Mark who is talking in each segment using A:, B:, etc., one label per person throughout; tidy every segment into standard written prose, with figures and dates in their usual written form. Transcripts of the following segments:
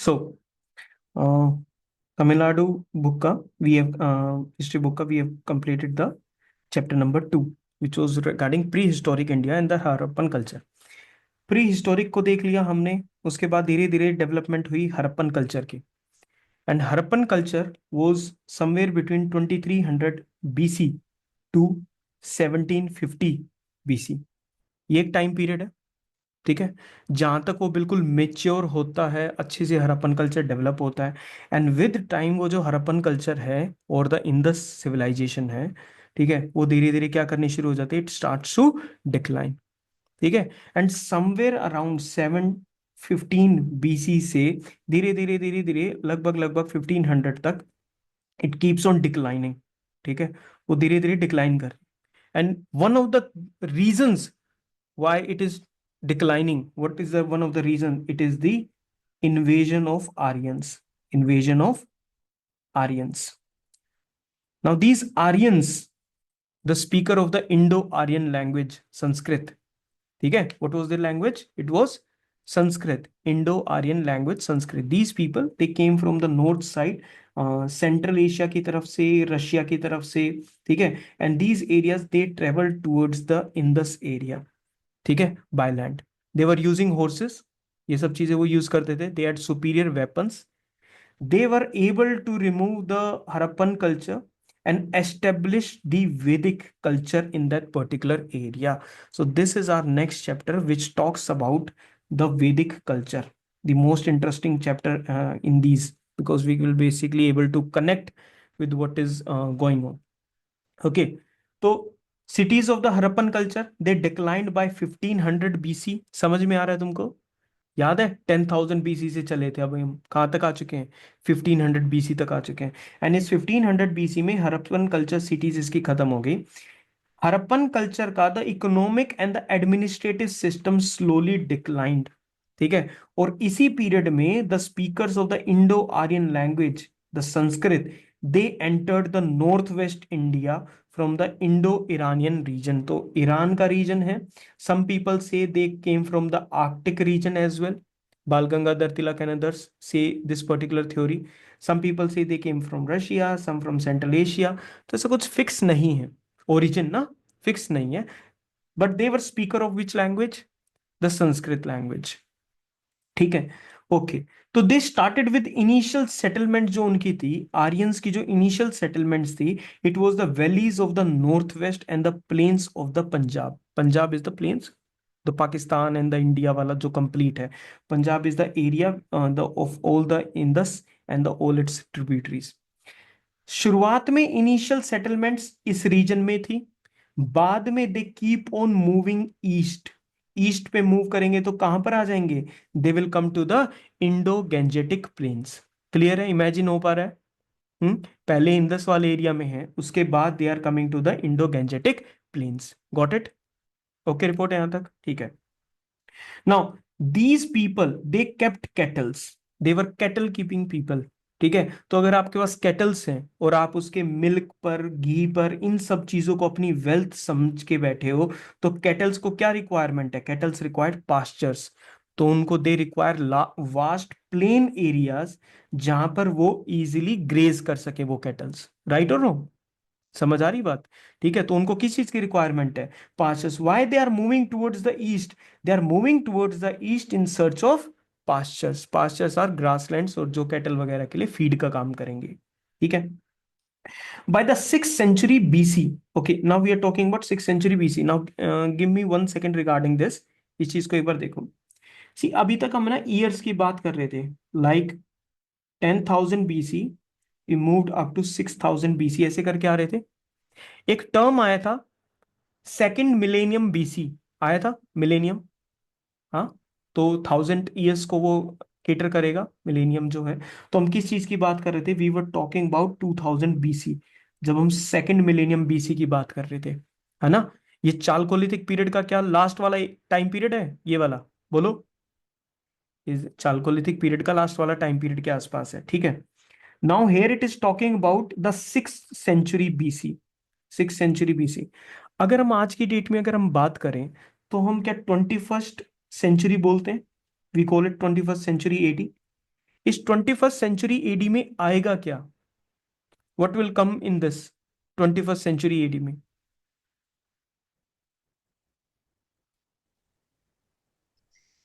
A: So, Tamil Nadu Bukka, we have history Bukka, we have completed the chapter number 2, which was regarding prehistoric India and the Harappan culture. Pre historic को देख लिया हमने, उसके बाद धीरे धीरे development हुई हड़प्पन कल्चर की। And Harappan culture was somewhere between 2300 BC to 1750 BC. ये एक टाइम पीरियड है, ठीक है, जहां तक वो बिल्कुल मेच्योर होता है, अच्छे से हड़प्पन कल्चर डेवलप होता है। एंड विद टाइम वो जो हड़प्पन कल्चर है और द इंदस सिविलाइजेशन है, ठीक है, वो धीरे धीरे क्या करनी शुरू हो जाती है, इट स्टार्ट्स टू डिक्लाइन, ठीक है। एंड समवेयर अराउंड 715 बीसी से धीरे धीरे धीरे धीरे लगभग लगभग 1500 तक इट कीप्स ऑन डिक्लाइनिंग, ठीक है, वो धीरे धीरे डिक्लाइन कर। And one of the reasons why it is declining, what is the one of the reason, it is the invasion of Aryans, invasion of Aryans. Now these Aryans, the speaker of the Indo-Aryan language Sanskrit, ठीक है, what was their language, it was Sanskrit, Indo-Aryan language Sanskrit. These people they came from the north side, Central Asia की तरफ से, Russia की तरफ से, ठीक है। And these areas they travel towards the Indus area, ठीक है, by land. They were using horses, ये सब चीजें वो यूज करते थे। They had superior weapons, they were able to remove the Harappan culture and establish the Vedic culture in that particular area. So this is our next chapter which talks about the Vedic culture, the most interesting chapter in these, because we will basically able to connect with what is going on. Okay, तो cities of the Harappan culture they declined by 1500 BC। समझ में आ रहा है तुमको? याद है 10,000 BC से चले थे, अब हम कहाँ तक आ चुके हैं, 1500 बीसी तक आ चुके हैं। एंड इस 1500 बीसी में हड़प्पन कल्चर सिटीज इसकी खत्म हो गई। हड़प्पन कल्चर का the economic and the administrative system slowly declined, ठीक है। और इसी पीरियड में the speakers of the Indo Aryan language the Sanskrit they entered the north west India from the Indo Iranian region. तो ईरान का रीजन है, some people say they came from the Arctic region as well, Bal Gangadhar Tilak and others say this particular theory. Some people say they came from Russia, some from Central Asia. तो ऐसा कुछ fix नहीं है, origin ना fix नहीं है, but they were speaker of which language, the Sanskrit language, ठीक है। ओके, तो they started with initial settlement, जो उनकी थी आर्यंस की जो इनिशियल सेटलमेंट्स थी, it was the valleys of the north west and the plains of the Punjab. Punjab is the plains, the Pakistan and the India वाला जो कंप्लीट है, Punjab is the area the of all the Indus and the all it's tributaries. शुरुआत में initial settlements इस reason में थी, बाद में they keep on moving east, east पे मूव करेंगे तो कहां पर आ जाएंगे, they will come to the Indo Gangetic plains. Clear है, इमेजिन हो पा रहा है? पहले इंडस वाले एरिया में है, उसके बाद they are coming to the Indo Gangetic plains. Got it? Okay, report है यहां तक, ठीक है। Now these people they kept cattles, they were cattle keeping people, ठीक है। तो अगर आपके पास कैटल्स हैं और आप उसके मिल्क पर, घी पर, इन सब चीजों को अपनी वेल्थ समझ के बैठे हो, तो कैटल्स को क्या रिक्वायरमेंट है, कैटल्स रिक्वायर्ड पास्चर्स। तो उनको they require vast plain areas जहां पर वो इजीली ग्रेज कर सके वो कैटल्स। राइट और नो? समझ आ रही बात? ठीक है, तो उनको किस चीज की रिक्वायरमेंट है, pastures. Why they are moving towards the east, they are moving towards the east in search of pastures. Pastures are grasslands, और जो कैटल वगैरह के लिए फीड का काम करेंगे, ठीक है। By the 6th century BC, okay, now we are talking about 6th century BC। Now give me 1 second regarding this, इस चीज को एक बार देखो। सी अभी तक हम ना ईयर्स की बात कर रहे थे, like 10,000 BC we moved up to 6,000 BC, ऐसे करके आ रहे थे। एक टर्म आया था सेकंड मिलेनियम बीसी, आया था मिलेनियम, हाँ, तो 1000 ईयर्स को वो केटर करेगा मिलेनियम जो है। तो हम किस चीज की बात कर रहे थे, we were talking about 2000 BC, जब हम सेकंड मिलेनियम बीसी की बात कर रहे थे, है ना। ये चालकोलिथिक पीरियड का क्या लास्ट वाला टाइम पीरियड है ये वाला, बोलो? इस चालकोलिथिक पीरियड का लास्ट वाला टाइम पीरियड के आसपास है, ठीक है। Now here it is talking about the 6th century BC, 6th century BC। अगर हम आज की डेट में अगर हम बात करें, तो हम क्या 21st century बोलते हैं, we call it 21st century AD। इस 21st सेंचुरी एडी में आएगा क्या? What will come in this 21st century AD में?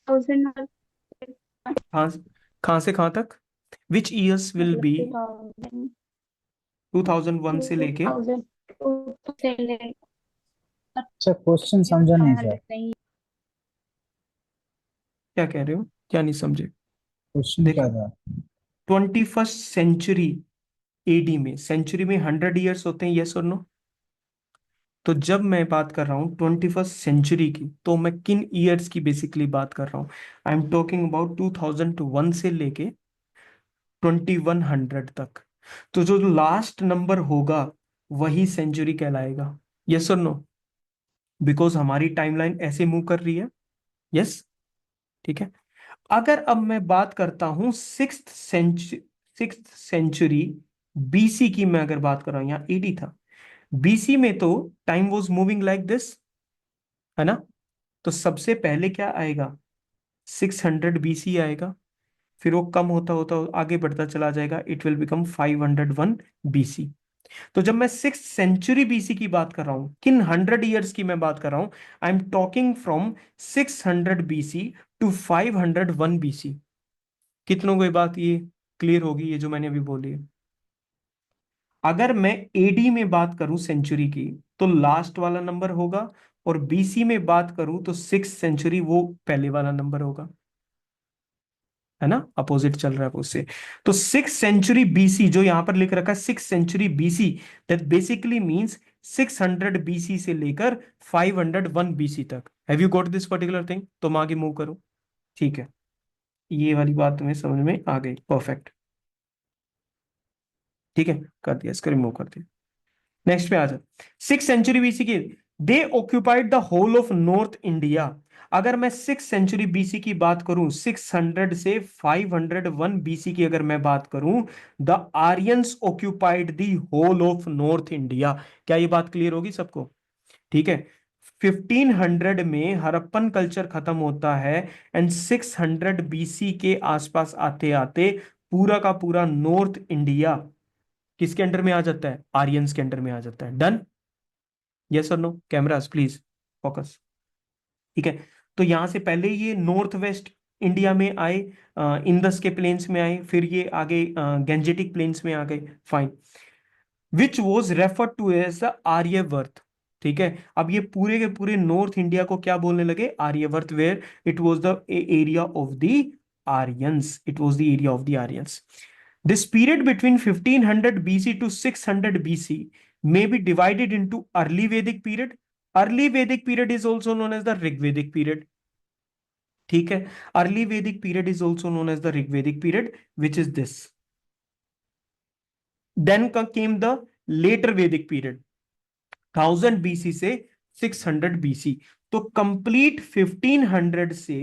B: 1000
A: कहाँ कहाँ से कहाँ तक? विच ईयर्स विल
B: मतलब
A: बी
B: 2000
A: 2001 से लेके?
B: 2002 से
C: अच्छा, क्वेश्चन समझा नहीं सर।
B: नहीं।
A: क्या कह रहे हो? क्या नहीं समझे?
C: क्वेश्चन क्या
A: देखो,
C: था?
A: 21st सेंचुरी एडी में, सेंचुरी में 100 ईयर्स होते हैं, यस और नो? तो जब मैं बात कर रहा हूँ 21st सेंचुरी की, तो मैं किन ईयर्स की बेसिकली बात कर रहा हूँ? आई एम टॉकिंग अबाउट 2001 से लेके 2100 तक। तो जो लास्ट नंबर होगा वही सेंचुरी कहलाएगा, यस और नो? बिकॉज हमारी टाइमलाइन ऐसे मूव कर रही है, यस। ठीक है। अगर अब मैं बात करता हूं सिक्स सेंचुरी बीसी की, मैं अगर बात कर रहा हूं, यहाँ एडी था, बीसी में तो time was moving like this, है ना? तो सबसे पहले क्या आएगा? 600 बीसी आएगा, फिर वो कम होता होता आगे बढ़ता चला जाएगा, इट विल बिकम 501 बीसी। तो जब मैं 6th सेंचुरी बीसी की बात कर रहा हूं, किन 100 ईयर्स की मैं बात कर रहा हूं? I am talking from 600 BC to 501 BC. कितनों को ये बात ये क्लियर होगी, ये जो मैंने अभी बोली है? अगर मैं एडी में बात करूं सेंचुरी की, तो लास्ट वाला नंबर होगा, और बीसी में बात करूं तो 6th सेंचुरी वो पहले वाला नंबर होगा, है ना? अपोजिट चल रहा है उससे। तो 6th सेंचुरी बीसी जो यहां पर लिख रखा है, 6th century BC, that basically means 600 BC से लेकर 501 बीसी तक। Have you got this particular thing? तो हम आगे मूव करो। ठीक है, ये वाली बात तुम्हें समझ में आ गई, परफेक्ट। ठीक है, कर दिया, इसको रिमूव कर दिया। नेक्स्ट पे आ जाओ। 6th सेंचुरी बीसी की, they occupied the whole of North India. अगर मैं 6th सेंचुरी बीसी की बात करूं, 600 से 501 बीसी की अगर मैं बात करूं, the Aryans occupied the whole of North India. क्या ये बात क्लियर होगी सबको? ठीक है। 1500 में हड़प्पन कल्चर खत्म होता है, एंड 600 बीसी के आसपास आते आते पूरा का पूरा नॉर्थ इंडिया किसके अंडर में आ जाता है? आर्यंस के अंडर में आ जाता है। डन? यस और नो? Cameras please focus. ठीक है। तो यहां से पहले ये नॉर्थ वेस्ट इंडिया में आए, इंदस के प्लेन्स में आए, फिर ये आगे गेंजेटिक प्लेन्स में आ गए, fine, which was referred to as the Aryavarta. ठीक है। अब ये पूरे के पूरे नॉर्थ इंडिया को क्या बोलने लगे? Aryavarta, where it was the area of the Aryans, it was the area of the Aryans. This period between 1500 BC to 600 BC may be divided into early Vedic period. Early Vedic period is also known as the Rigvedic period. ठीक है। Early Vedic period is also known as the Rigvedic period, which is this. Then came the later Vedic period, 1000 BC से 600 BC। तो complete 1500 से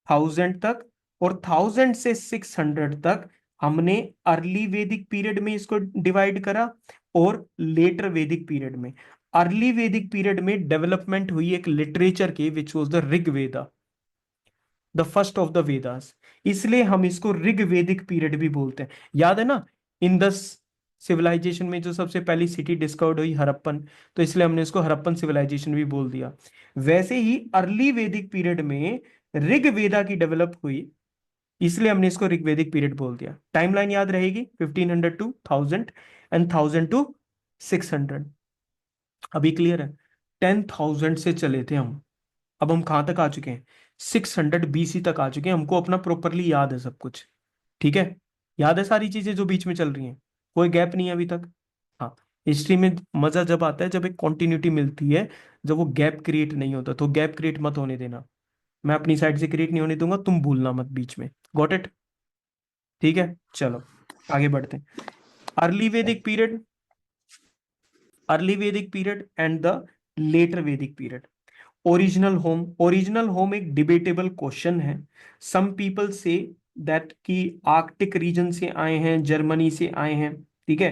A: 1000 तक और 1000 से 600 तक हमने अर्ली वैदिक पीरियड में इसको डिवाइड करा, और लेटर वैदिक पीरियड में। अर्ली वैदिक पीरियड में डेवलपमेंट हुई एक लिटरेचर की, which was the Rigveda, the first of the Vedas. इसलिए हम इसको ऋग्वेदिक पीरियड भी बोलते हैं। याद है ना, इंदस सिविलाइजेशन में जो सबसे पहली सिटी डिस्कवर्ड हुई, हड़प्पन, तो इसलिए हमने इसको हड़प्पन सिविलाइजेशन भी बोल दिया। वैसे ही अर्ली वैदिक पीरियड में ऋग्वेदा की डेवलप हुई, इसलिए हमने इसको ऋग्वेदिक पीरियड बोल दिया। टाइमलाइन याद रहेगी, 1500 टू 1000 एंड 1000 टू 600। अभी क्लियर है? 10,000 से चले थे हम, अब हम कहां तक आ चुके हैं? 600 बीसी तक आ चुके हैं। हमको अपना प्रॉपरली याद है सब कुछ, ठीक है? याद है सारी चीजें जो बीच में चल रही हैं, कोई गैप नहीं है अभी तक। हाँ, हिस्ट्री में मजा जब आता है जब एक कॉन्टिन्यूटी मिलती है, जब वो गैप क्रिएट नहीं होता। तो गैप क्रिएट मत होने देना, मैं अपनी साइड से क्रिएट नहीं होने दूंगा, तुम भूलना मत बीच में। Got it? ठीक है, चलो आगे बढ़ते हैं। Early Vedic period, early Vedic period and the later Vedic period. Original home एक डिबेटेबल क्वेश्चन है। सम पीपल से दैट कि आर्कटिक रीजन से आए हैं, जर्मनी से आए हैं, ठीक है,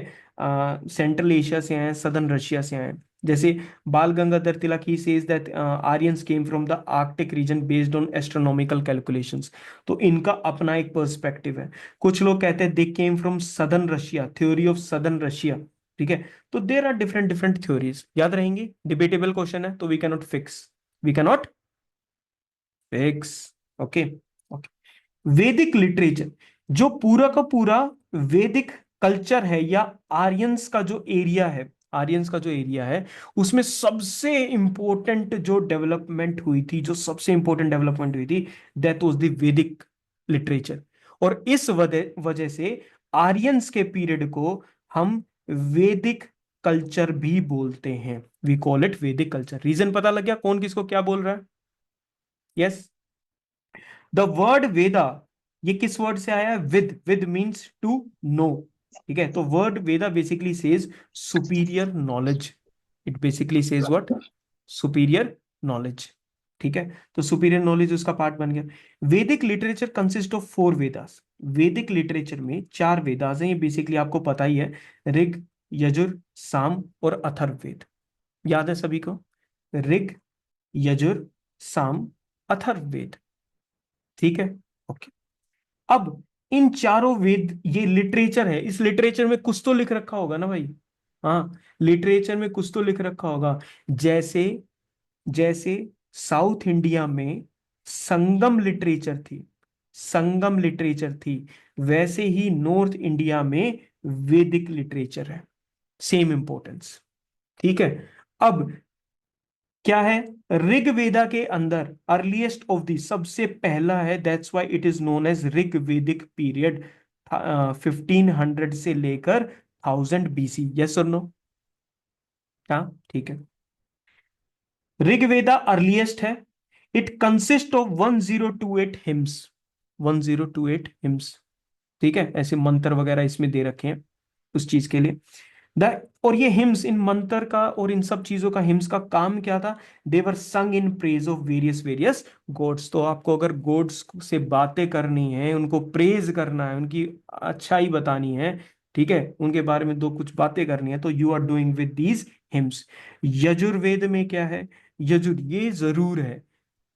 A: सेंट्रल एशिया से आए हैं, सदर्न रशिया से आए हैं। जैसे Bal Gangadhar Tilak he says that Aryans came from the Arctic region based on astronomical calculations. तो इनका अपना एक पर्सपेक्टिव है। कुछ लोग कहते हैं they came from southern Russia, theory of southern Russia. ठीक है, तो there are different different theories, याद रहेंगी। डिबेटेबल क्वेश्चन है तो we cannot fix, we cannot fix. Okay okay. Vedic literature, जो पूरा का पूरा वैदिक कल्चर है या आर्यंस का जो एरिया है, आर्यंस का जो एरिया है, उसमें सबसे इंपॉर्टेंट जो डेवलपमेंट हुई थी, जो सबसे इंपॉर्टेंट डेवलपमेंट हुई थी, दैट वाज द वैदिक लिटरेचर। और इस वजह वजह से आर्यंस के पीरियड को हम वैदिक कल्चर भी बोलते हैं। वी कॉल इट वैदिक कल्चर। रीजन पता लग गया कौन किसको क्या बोल रहा है? यस। द वर्ड वेदा, ये किस वर्ड से आया है? विद। विद मीन्स टू नो। ठीक है, तो word Veda basically says superior knowledge. It basically says what? Superior knowledge. ठीक है, तो सुपीरियर नॉलेज उसका पार्ट बन गया। वैदिक लिटरेचर कंसिस्ट ऑफ 4 वेदास। वैदिक लिटरेचर में 4 वेदास हैं, ये बेसिकली आपको पता ही है। ऋग, यजुर, साम और अथर्ववेद। याद है सभी को? ऋग, यजुर, साम, अथर्ववेद। ठीक है, ओके। अब इन चारों वेद, ये लिटरेचर है, इस लिटरेचर में कुछ तो लिख रखा होगा ना भाई। हाँ, लिटरेचर में कुछ तो लिख रखा होगा। जैसे जैसे साउथ इंडिया में संगम लिटरेचर थी, संगम लिटरेचर थी, वैसे ही नॉर्थ इंडिया में वैदिक लिटरेचर है। Same importance. ठीक है। अब क्या है? ऋग्वेदा के अंदर अर्लीस्ट ऑफ दी, सबसे पहला है, that's why it is known as Rigvedic period. 1500 से लेकर 1000 BC। यस और नो? हाँ, ठीक है। ऋग्वेदा अर्लीस्ट है। It consist of 1028 hymns. 1028 hymns. ठीक है, ऐसे मंत्र वगैरह इसमें दे रखे हैं उस चीज के लिए। द और ये हिम्स, इन मंत्र का और इन सब चीजों का, हिम्स का काम क्या था? They were sung in praise of various various gods. तो आपको अगर गॉड्स से बातें करनी है, उनको प्रेज करना है, उनकी अच्छाई बतानी है, ठीक है, उनके बारे में दो कुछ बातें करनी है, तो you are doing with these hymns. Yajurveda में क्या है? यजुर, ये जरूर है,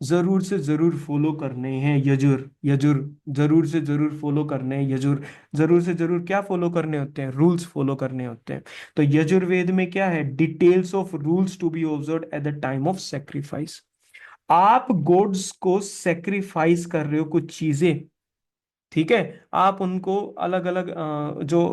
A: जरूर से जरूर फॉलो करने हैं यजुर। यजुर जरूर से जरूर फॉलो करने हैं यजुर। जरूर से जरूर क्या फॉलो करने होते हैं? रूल्स फॉलो करने होते हैं। तो यजुर्वेद में क्या है? Details of rules to be observe at the time of sacrifice. आप गॉड्स को सेक्रीफाइस कर रहे हो कुछ चीजें, ठीक है, आप उनको अलग अलग जो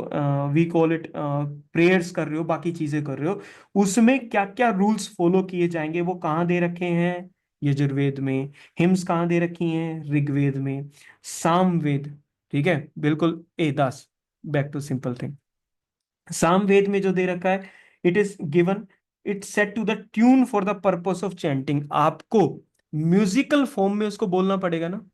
A: वी कॉल इट प्रेयर्स कर रहे हो, बाकी चीजें कर रहे हो, उसमें क्या क्या रूल्स फॉलो किए जाएंगे, वो कहाँ दे रखे हैं? यजुर्वेद में। हिम्स कहाँ दे रखी हैं? ऋग्वेद में। सामवेद, ठीक है, बिल्कुल ए दास, back to simple thing. Samaveda में जो दे रखा है, it is given, it set to the tune for the purpose of chanting. आपको म्यूजिकल फॉर्म में उसको बोलना पड़ेगा ना,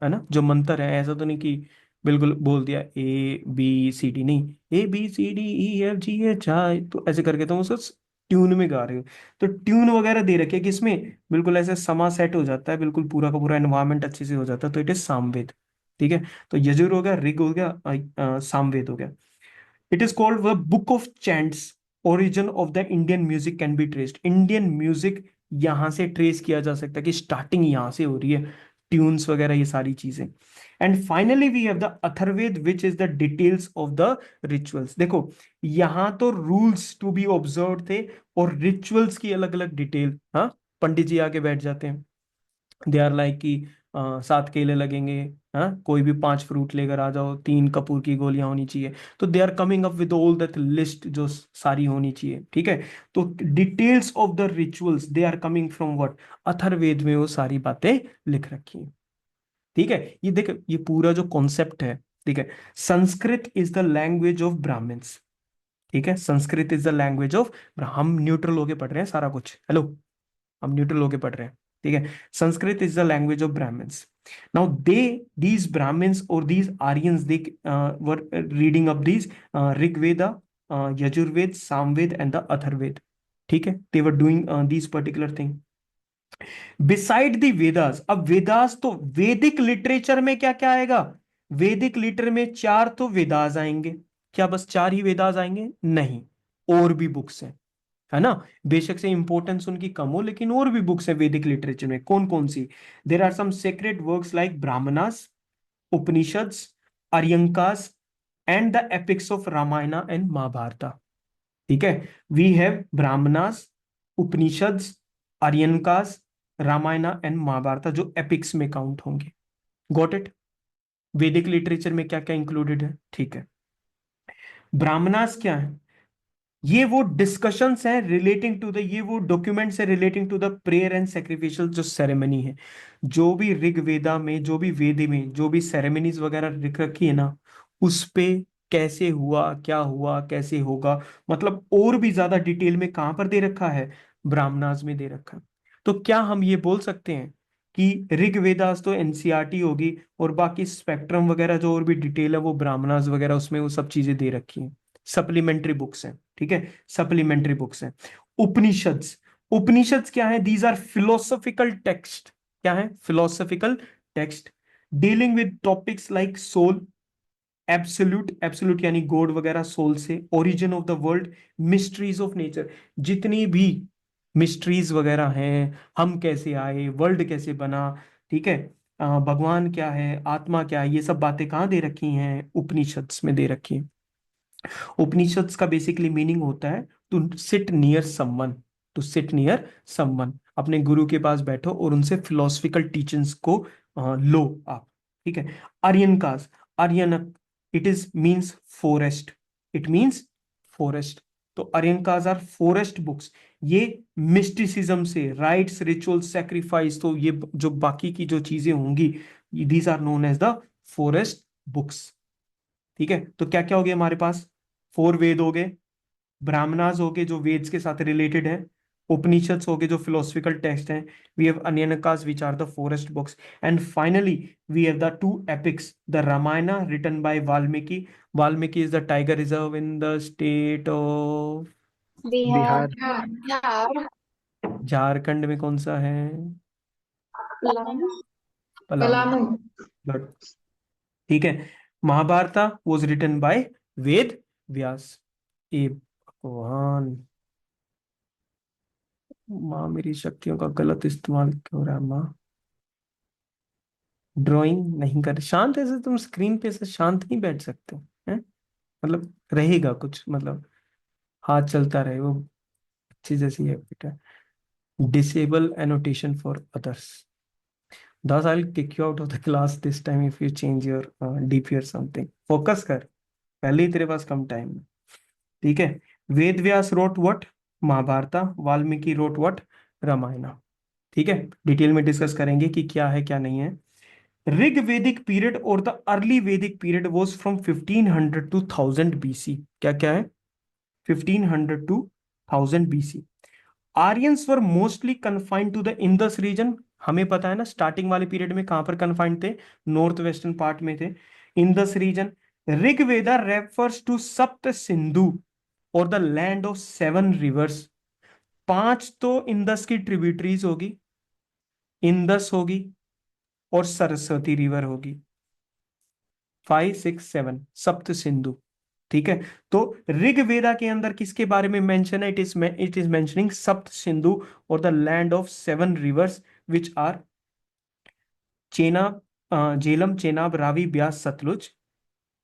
A: है ना? जो मंत्र है, ऐसा तो नहीं कि बिल्कुल बोल दिया ABCD, नहीं, ABCDEFGH, तो ऐसे करके तुम उसको ट्यून में गा रहे हो। तो ट्यून वगैरह दे रखे कि इसमें बिल्कुल ऐसे समा सेट हो जाता है, बिल्कुल पूरा का पूरा एनवायरमेंट अच्छे से हो जाता है, तो इट इज सामवेद। ठीक है, तो यजुर हो गया, ऋग हो गया, सामवेद हो गया। It is called the book of chants. Origin of the Indian music can be traced. Indian music यहां से ट्रेस किया जा सकता है कि स्टार्टिंग यहां से हो रही है, ट्यून्स वगैरह ये सारी चीजें। And finally we have the Atharvaveda which is the details of the rituals. देखो, यहां तो रूल्स टू बी ऑब्जर्व थे और रिचुअल्स की अलग अलग डिटेल। हाँ, पंडित जी आके बैठ जाते हैं, दे आर लाइक कि 7 केले लगेंगे, हाँ, कोई भी 5 फ्रूट लेकर आ जाओ, 3 कपूर की गोलियां होनी चाहिए। तो they are coming up with all that list जो सारी होनी चाहिए। ठीक है, तो details of the rituals they are coming from what? Atharvaveda में वो सारी बातें लिख रखी हैं। ठीक है, ये देख, ये पूरा जो कॉन्सेप्ट है, ठीक है, Sanskrit is the language of brahmins. ठीक है, Sanskrit is the language of, हम न्यूट्रल होके पढ़ रहे हैं सारा कुछ, हेलो, हम न्यूट्रल होके पढ़ रहे हैं। ठीक है, Sanskrit is the language of Brahmins. Now they, these Brahmins और these Aryans, they were reading up these Rigveda, Yajurveda, Samaveda and the Atharvaveda. ठीक है, they were doing these particular thing beside the Vedas. अब वेदास तो वैदिक लिटरेचर में क्या क्या आएगा? वैदिक लिटर में 4 तो वेदास आएंगे। क्या बस 4 ही वेदास आएंगे? नहीं, और भी बुक्स हैं, है ना। बेशक से इंपॉर्टेंस उनकी कम हो, लेकिन और भी बुक्स है वैदिक लिटरेचर में। कौन कौन सी? There are some sacred works like Brahmanas, Upanishads, Aranyakas and the epics of Ramayana and Mahabharata. ठीक है, we have Brahmanas, Upanishads, Aranyakas, Ramayana and Mahabharata, जो एपिक्स में काउंट होंगे। Got it? वैदिक लिटरेचर में क्या क्या इंक्लूडेड है? ठीक है। ब्राह्मणास क्या है? ये वो डिस्कशंस हैं रिलेटिंग टू द, ये वो डॉक्यूमेंट्स है relating to the prayer and sacrificial जो सेरेमनी है। जो भी ऋग वेदा में, जो भी वेद में जो भी सेरेमनीज वगैरह लिख रखी है ना, उस पे कैसे हुआ, क्या हुआ, कैसे होगा, मतलब और भी ज्यादा डिटेल में कहां पर दे रखा है? ब्राह्मणास में दे रखा है। तो क्या हम ये बोल सकते हैं कि ऋग वेदास तो एनसीईआरटी होगी और बाकी स्पेक्ट्रम वगैरह जो और भी डिटेल है वो ब्राह्मणास वगैरह, उसमें वो सब चीजें दे रखी हैं, सप्लीमेंट्री बुक्स हैं। ठीक है, सप्लीमेंट्री बुक्स हैं। उपनिषद्स, उपनिषद्स क्या है? These are philosophical text. क्या है? Philosophical text dealing with topics like soul, absolute, absolute यानी गॉड वगैरह, सोल से, origin of the world, mysteries of nature, जितनी भी मिस्ट्रीज वगैरह हैं, हम कैसे आए, वर्ल्ड कैसे बना, ठीक है, भगवान क्या है, आत्मा क्या है, ये सब बातें कहाँ दे रखी हैं? उपनिषद्स में दे रखी हैं। उपनिषद्स का बेसिकली मीनिंग होता है to sit near someone, to sit near someone, अपने गुरु के पास बैठो और उनसे फिलोसफिकल टीचिंग्स को लो आप। ठीक है। Aranyakas, Aranya, it is means forest, it means forest. तो आर्यनकाज आर फॉरेस्ट बुक्स। ये मिस्टिसिज्म से, राइट्स, रिचुअल, सेक्रीफाइस, तो ये जो बाकी की जो चीजें होंगी, these are known as the forest books. ठीक है, तो क्या क्या हो गया हमारे पास? 4 वेद हो गए, ब्राह्मणास हो गए जो वेद्स के साथ रिलेटेड है, उपनिषद्स हो गए जो फिलोसफिकल टेक्स्ट हैं, we have Aranyakas which are the forest books, and finally we have the 2 epics, the Ramayana written by Valmiki. Valmiki is the tiger reserve in the state of
B: Bihar.
D: Bihar.
A: Jharkhand में। कौन सा है?
B: पलामू।
A: पलामू।
D: पलामू।
A: Good. ठीक है। Mahabharat was written by Ved Vyas. ए भगवान, माँ मेरी शक्तियों का गलत इस्तेमाल क्यों हो रहा है माँ? ड्राइंग नहीं कर, शांत ऐसे तुम स्क्रीन पे ऐसे शांत नहीं बैठ सकते हैं? मतलब रहेगा कुछ, मतलब हाथ चलता रहे, वो अच्छी जैसी है बेटा। Disable annotation for others. Thus I'll kick you out of the class this time if you change your DP or something. Focus कर, पहले ही तेरे पास कम टाइम है। ठीक है। Ved Vyas wrote what? Mahabharata. Valmiki wrote what? Ramayana. ठीक है, डिटेल में डिस्कस करेंगे कि क्या है क्या नहीं है। ऋग वैदिक पीरियड और the early Vedic period was from 1500 to 1000 BC. क्या क्या है? 1500 to 1000 BC. Aryans were mostly confined to the Indus region. हमें पता है ना स्टार्टिंग वाले पीरियड में कहां पर कन्फाइंड थे? नॉर्थ वेस्टर्न पार्ट में थे, Indus region. Rigveda refers to Sapta Sindhu और द लैंड ऑफ 7 रिवर्स। 5 तो इंदस की ट्रिब्यूटरीज होगी, इंदस होगी और सरस्वती रिवर होगी। 5, 6, 7 सप्त सिंधु। ठीक है, तो ऋग्वेदा के अंदर किसके बारे में मेंशन है? It is mentioning Sapta Sindhu और the land of 7 rivers which are Chenab, Jhelum, Chenab, Ravi, Beas, Sutlej,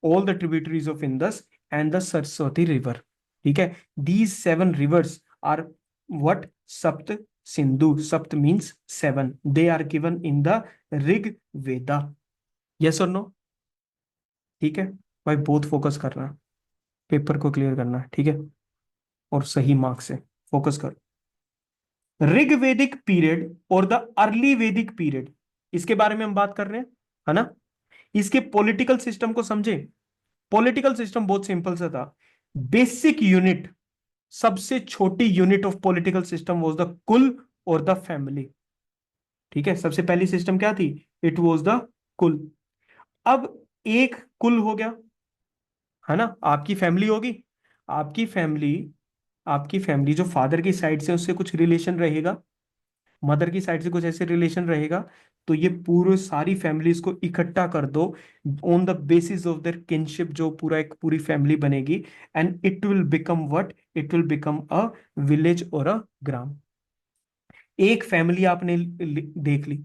A: all the tributaries of Indus and the Saraswati river. ठीक है, these 7 rivers are what? Sapt Sindhu. Sapt means 7. They are given in the Rig Veda. Yes or no? ठीक है भाई, बहुत focus करना, paper को clear करना है, ठीक है, और सही मार्क्स से फोकस कर। ऋग वैदिक पीरियड और द अर्ली वैदिक पीरियड, इसके बारे में हम बात कर रहे हैं, है ना। इसके पॉलिटिकल सिस्टम को समझे। पॉलिटिकल सिस्टम बहुत सिंपल सा था। बेसिक यूनिट, सबसे छोटी unit of political system was the कुल और द फैमिली। ठीक है, सबसे पहली सिस्टम क्या थी? इट वाज द कुल। अब एक कुल हो गया, है ना, आपकी फैमिली होगी, आपकी फैमिली, आपकी फैमिली जो फादर की साइड से उससे कुछ रिलेशन रहेगा, मदर की साइड से कुछ ऐसे रिलेशन रहेगा, तो ये पूरे सारी फैमिलीज को इकट्ठा कर दो on the basis of their kinship, जो पूरा एक पूरी फैमिली बनेगी, and it will become what, it will become a village और अ ग्राम। एक फैमिली आपने देख ली,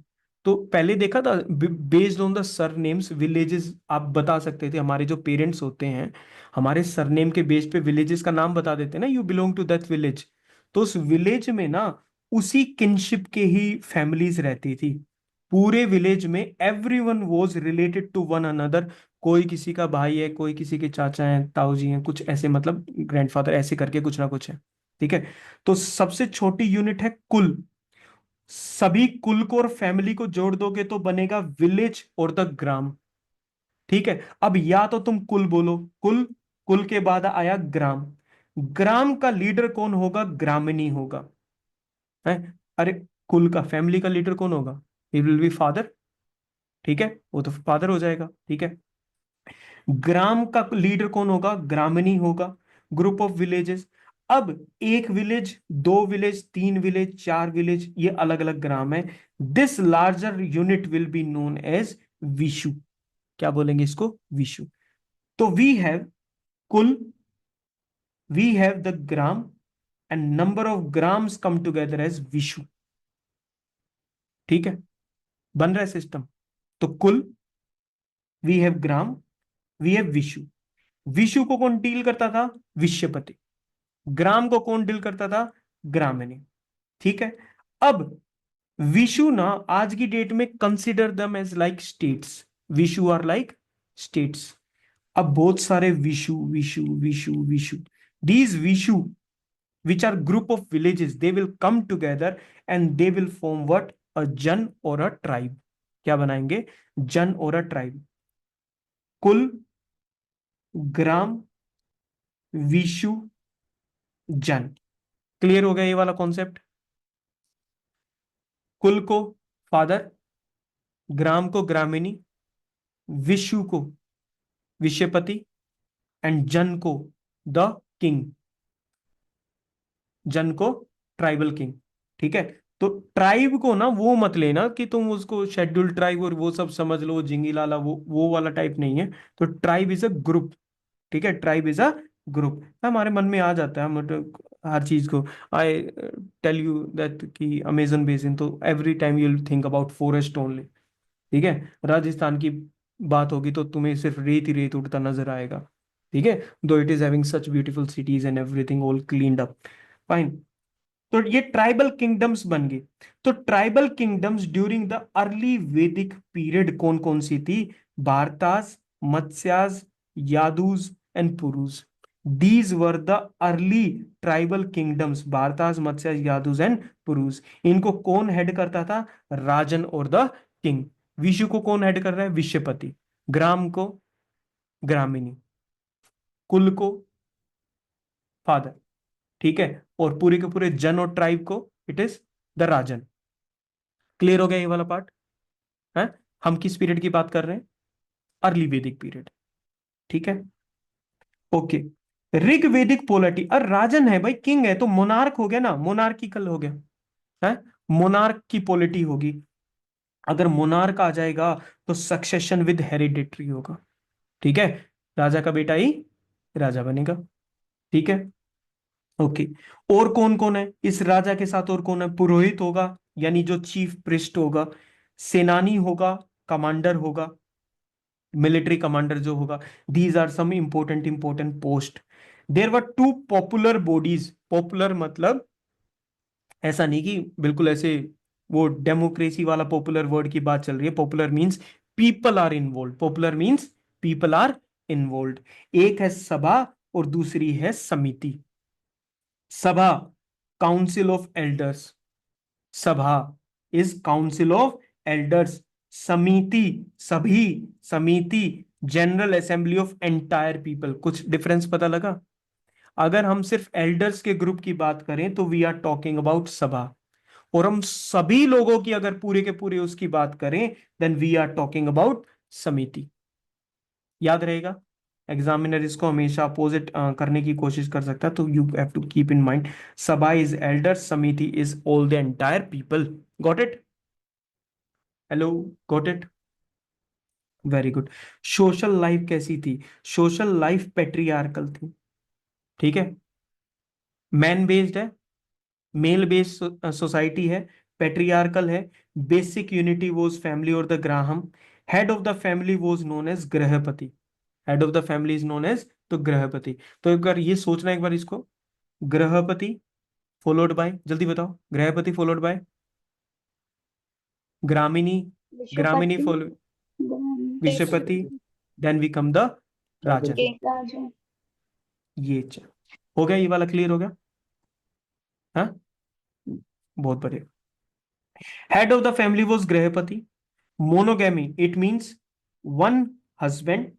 A: तो पहले देखा था based on the surnames villages आप बता सकते थे, हमारे जो पेरेंट्स होते हैं हमारे सरनेम के बेस पे विलेजेस का नाम बता देते हैं ना, you belong to that village. तो उस विलेज में ना उसी किनशिप के ही फैमिलीज रहती थी, पूरे विलेज में everyone was related to one another, कोई किसी का भाई है, कोई किसी के चाचा हैं, ताऊ जी हैं, कुछ ऐसे, मतलब ग्रैंडफादर, ऐसे करके कुछ ना कुछ है। ठीक है, तो सबसे छोटी यूनिट है कुल, सभी कुल को और फैमिली को जोड़ दोगे तो बनेगा विलेज और द ग्राम। ठीक है, अब या तो तुम कुल बोलो, कुल, कुल के बाद आया ग्राम, ग्राम का लीडर कौन होगा, ग्रामिणी होगा, है। अरे कुल का फैमिली का लीडर कौन होगा, ही विल बी फादर, ठीक है, वो तो फादर हो जाएगा, ठीक है। ग्राम का लीडर कौन होगा, ग्रामिणी होगा, ग्रुप ऑफ विलेजेस। अब एक विलेज, दो विलेज, तीन विलेज, चार विलेज, ये अलग अलग ग्राम है, this larger unit will be known as vishu. क्या बोलेंगे इसको, विशु। तो we have kul, we have the gram, and number of grams come together as vishu. ठीक है, बन रहा है सिस्टम। तो kul, we have gram, we have vishu. Vishu को कौन डील करता था, विश्यपति। ग्राम को कौन डील करता था, ग्रामिणी। ठीक है, अब विशु ना आज की डेट में consider them as like states, vishu are like states. अब बहुत सारे vishu vishu vishu vishu, these vishu which are group of villages, they will come together and they will form what, a जन और a tribe। क्या बनाएंगे, जन और a tribe। कुल, ग्राम, विशु, जन। क्लियर हो गया ये वाला कॉन्सेप्ट। कुल को फादर, ग्राम को ग्रामिणी, विशु को विषयपति, एंड जन को द किंग, जन को ट्राइबल किंग। ठीक है, तो ट्राइब को ना वो मत लेना कि तुम उसको शेड्यूल ट्राइब और वो सब समझ लो, जिंगीलाला, वो वाला टाइप नहीं है। तो ट्राइब इज अ ग्रुप, ठीक है, ट्राइब इज अ ग्रुप। हमारे मन में आ जाता है, हम हर चीज को, आई टेल यू दैट कि अमेजन बेसिन, तो every time you think about forest only. ठीक है, राजस्थान की बात होगी तो तुम्हें सिर्फ रेत ही रेत उड़ता नजर आएगा। ठीक है, though it is having such beautiful cities and everything all cleaned up, fine. तो ये ट्राइबल किंगडम्स बन गई। तो tribal kingdoms during the early Vedic period कौन कौन सी थी, Bharatas, Matsyas, Yadus and Purus. These were the early tribal kingdoms, Bharatas, Matsyas, Yadus and Purus. इनको कौन हेड करता था, राजन और द किंग। विशु को कौन हेड कर रहा है, विश्वपति। ग्राम को ग्रामिणी, कुल को फादर, ठीक है, और पूरे के पूरे जन और ट्राइब को it is the Rajan. Clear हो गया ये वाला पार्ट है। हम किस पीरियड की बात कर रहे हैं, अर्ली वैदिक पीरियड। ठीक है, ओके। ऋग वैदिक पोलिटी, और राजन है भाई, किंग है तो मोनार्क हो गया ना, मोनार्किकल हो गया है, मोनार्क की पॉलिटी होगी। अगर मोनार्क आ जाएगा तो सक्सेशन विद हेरिडिटरी होगा। ठीक है, राजा का बेटा ही राजा बनेगा। ठीक है, ओके। और कौन कौन है इस राजा के साथ, और कौन है, पुरोहित होगा यानी जो चीफ प्रिस्ट होगा, सेनानी होगा, कमांडर होगा, मिलिट्री कमांडर जो होगा। These are some important important post. There were two popular bodies, popular मतलब ऐसा नहीं कि बिल्कुल ऐसे वो डेमोक्रेसी वाला पॉपुलर वर्ड की बात चल रही है, popular means people are involve, popular means people are involve. एक है सभा और दूसरी है Samiti. Sabha, council of elders, Sabha is council of elders. Samiti, सभी, Samiti general assembly of entire people. कुछ डिफरेंस पता लगा। अगर हम सिर्फ एल्डर्स के ग्रुप की बात करें तो वी आर टॉकिंग अबाउट सभा, और हम सभी लोगों की अगर पूरे के पूरे उसकी बात करें then we are talking about Samiti. याद रहेगा। एग्जामिनर इसको हमेशा अपोजिट करने की कोशिश कर सकता है, तो you have to keep in mind sabha is elder, samiti is all the entire people. Got it? Hello, got it? Very good. Social life कैसी थी? सोशल लाइफ पेट्रियार्कल थी, ठीक है। मैन बेस्ड है, मेल बेस्ड सोसाइटी है, पेट्रियार्कल है। Basic unity was family और the grama. Head of the family was known as grihapati. Head of the family is known as तो गृहपति। तो एक बार ये सोचना, एक बार इसको, गृहपति फॉलोड बाय, जल्दी बताओ, grihapati followed by gramini, gramini
B: vishupati,
A: follow vishayapati,
B: vishupati
A: then we come the raja.
B: के राजा।
A: ये हो गया, ये वाला क्लियर हो गया? हाँ, बहुत बढ़िया। Head of the family was grihapati. Monogamy it means one husband,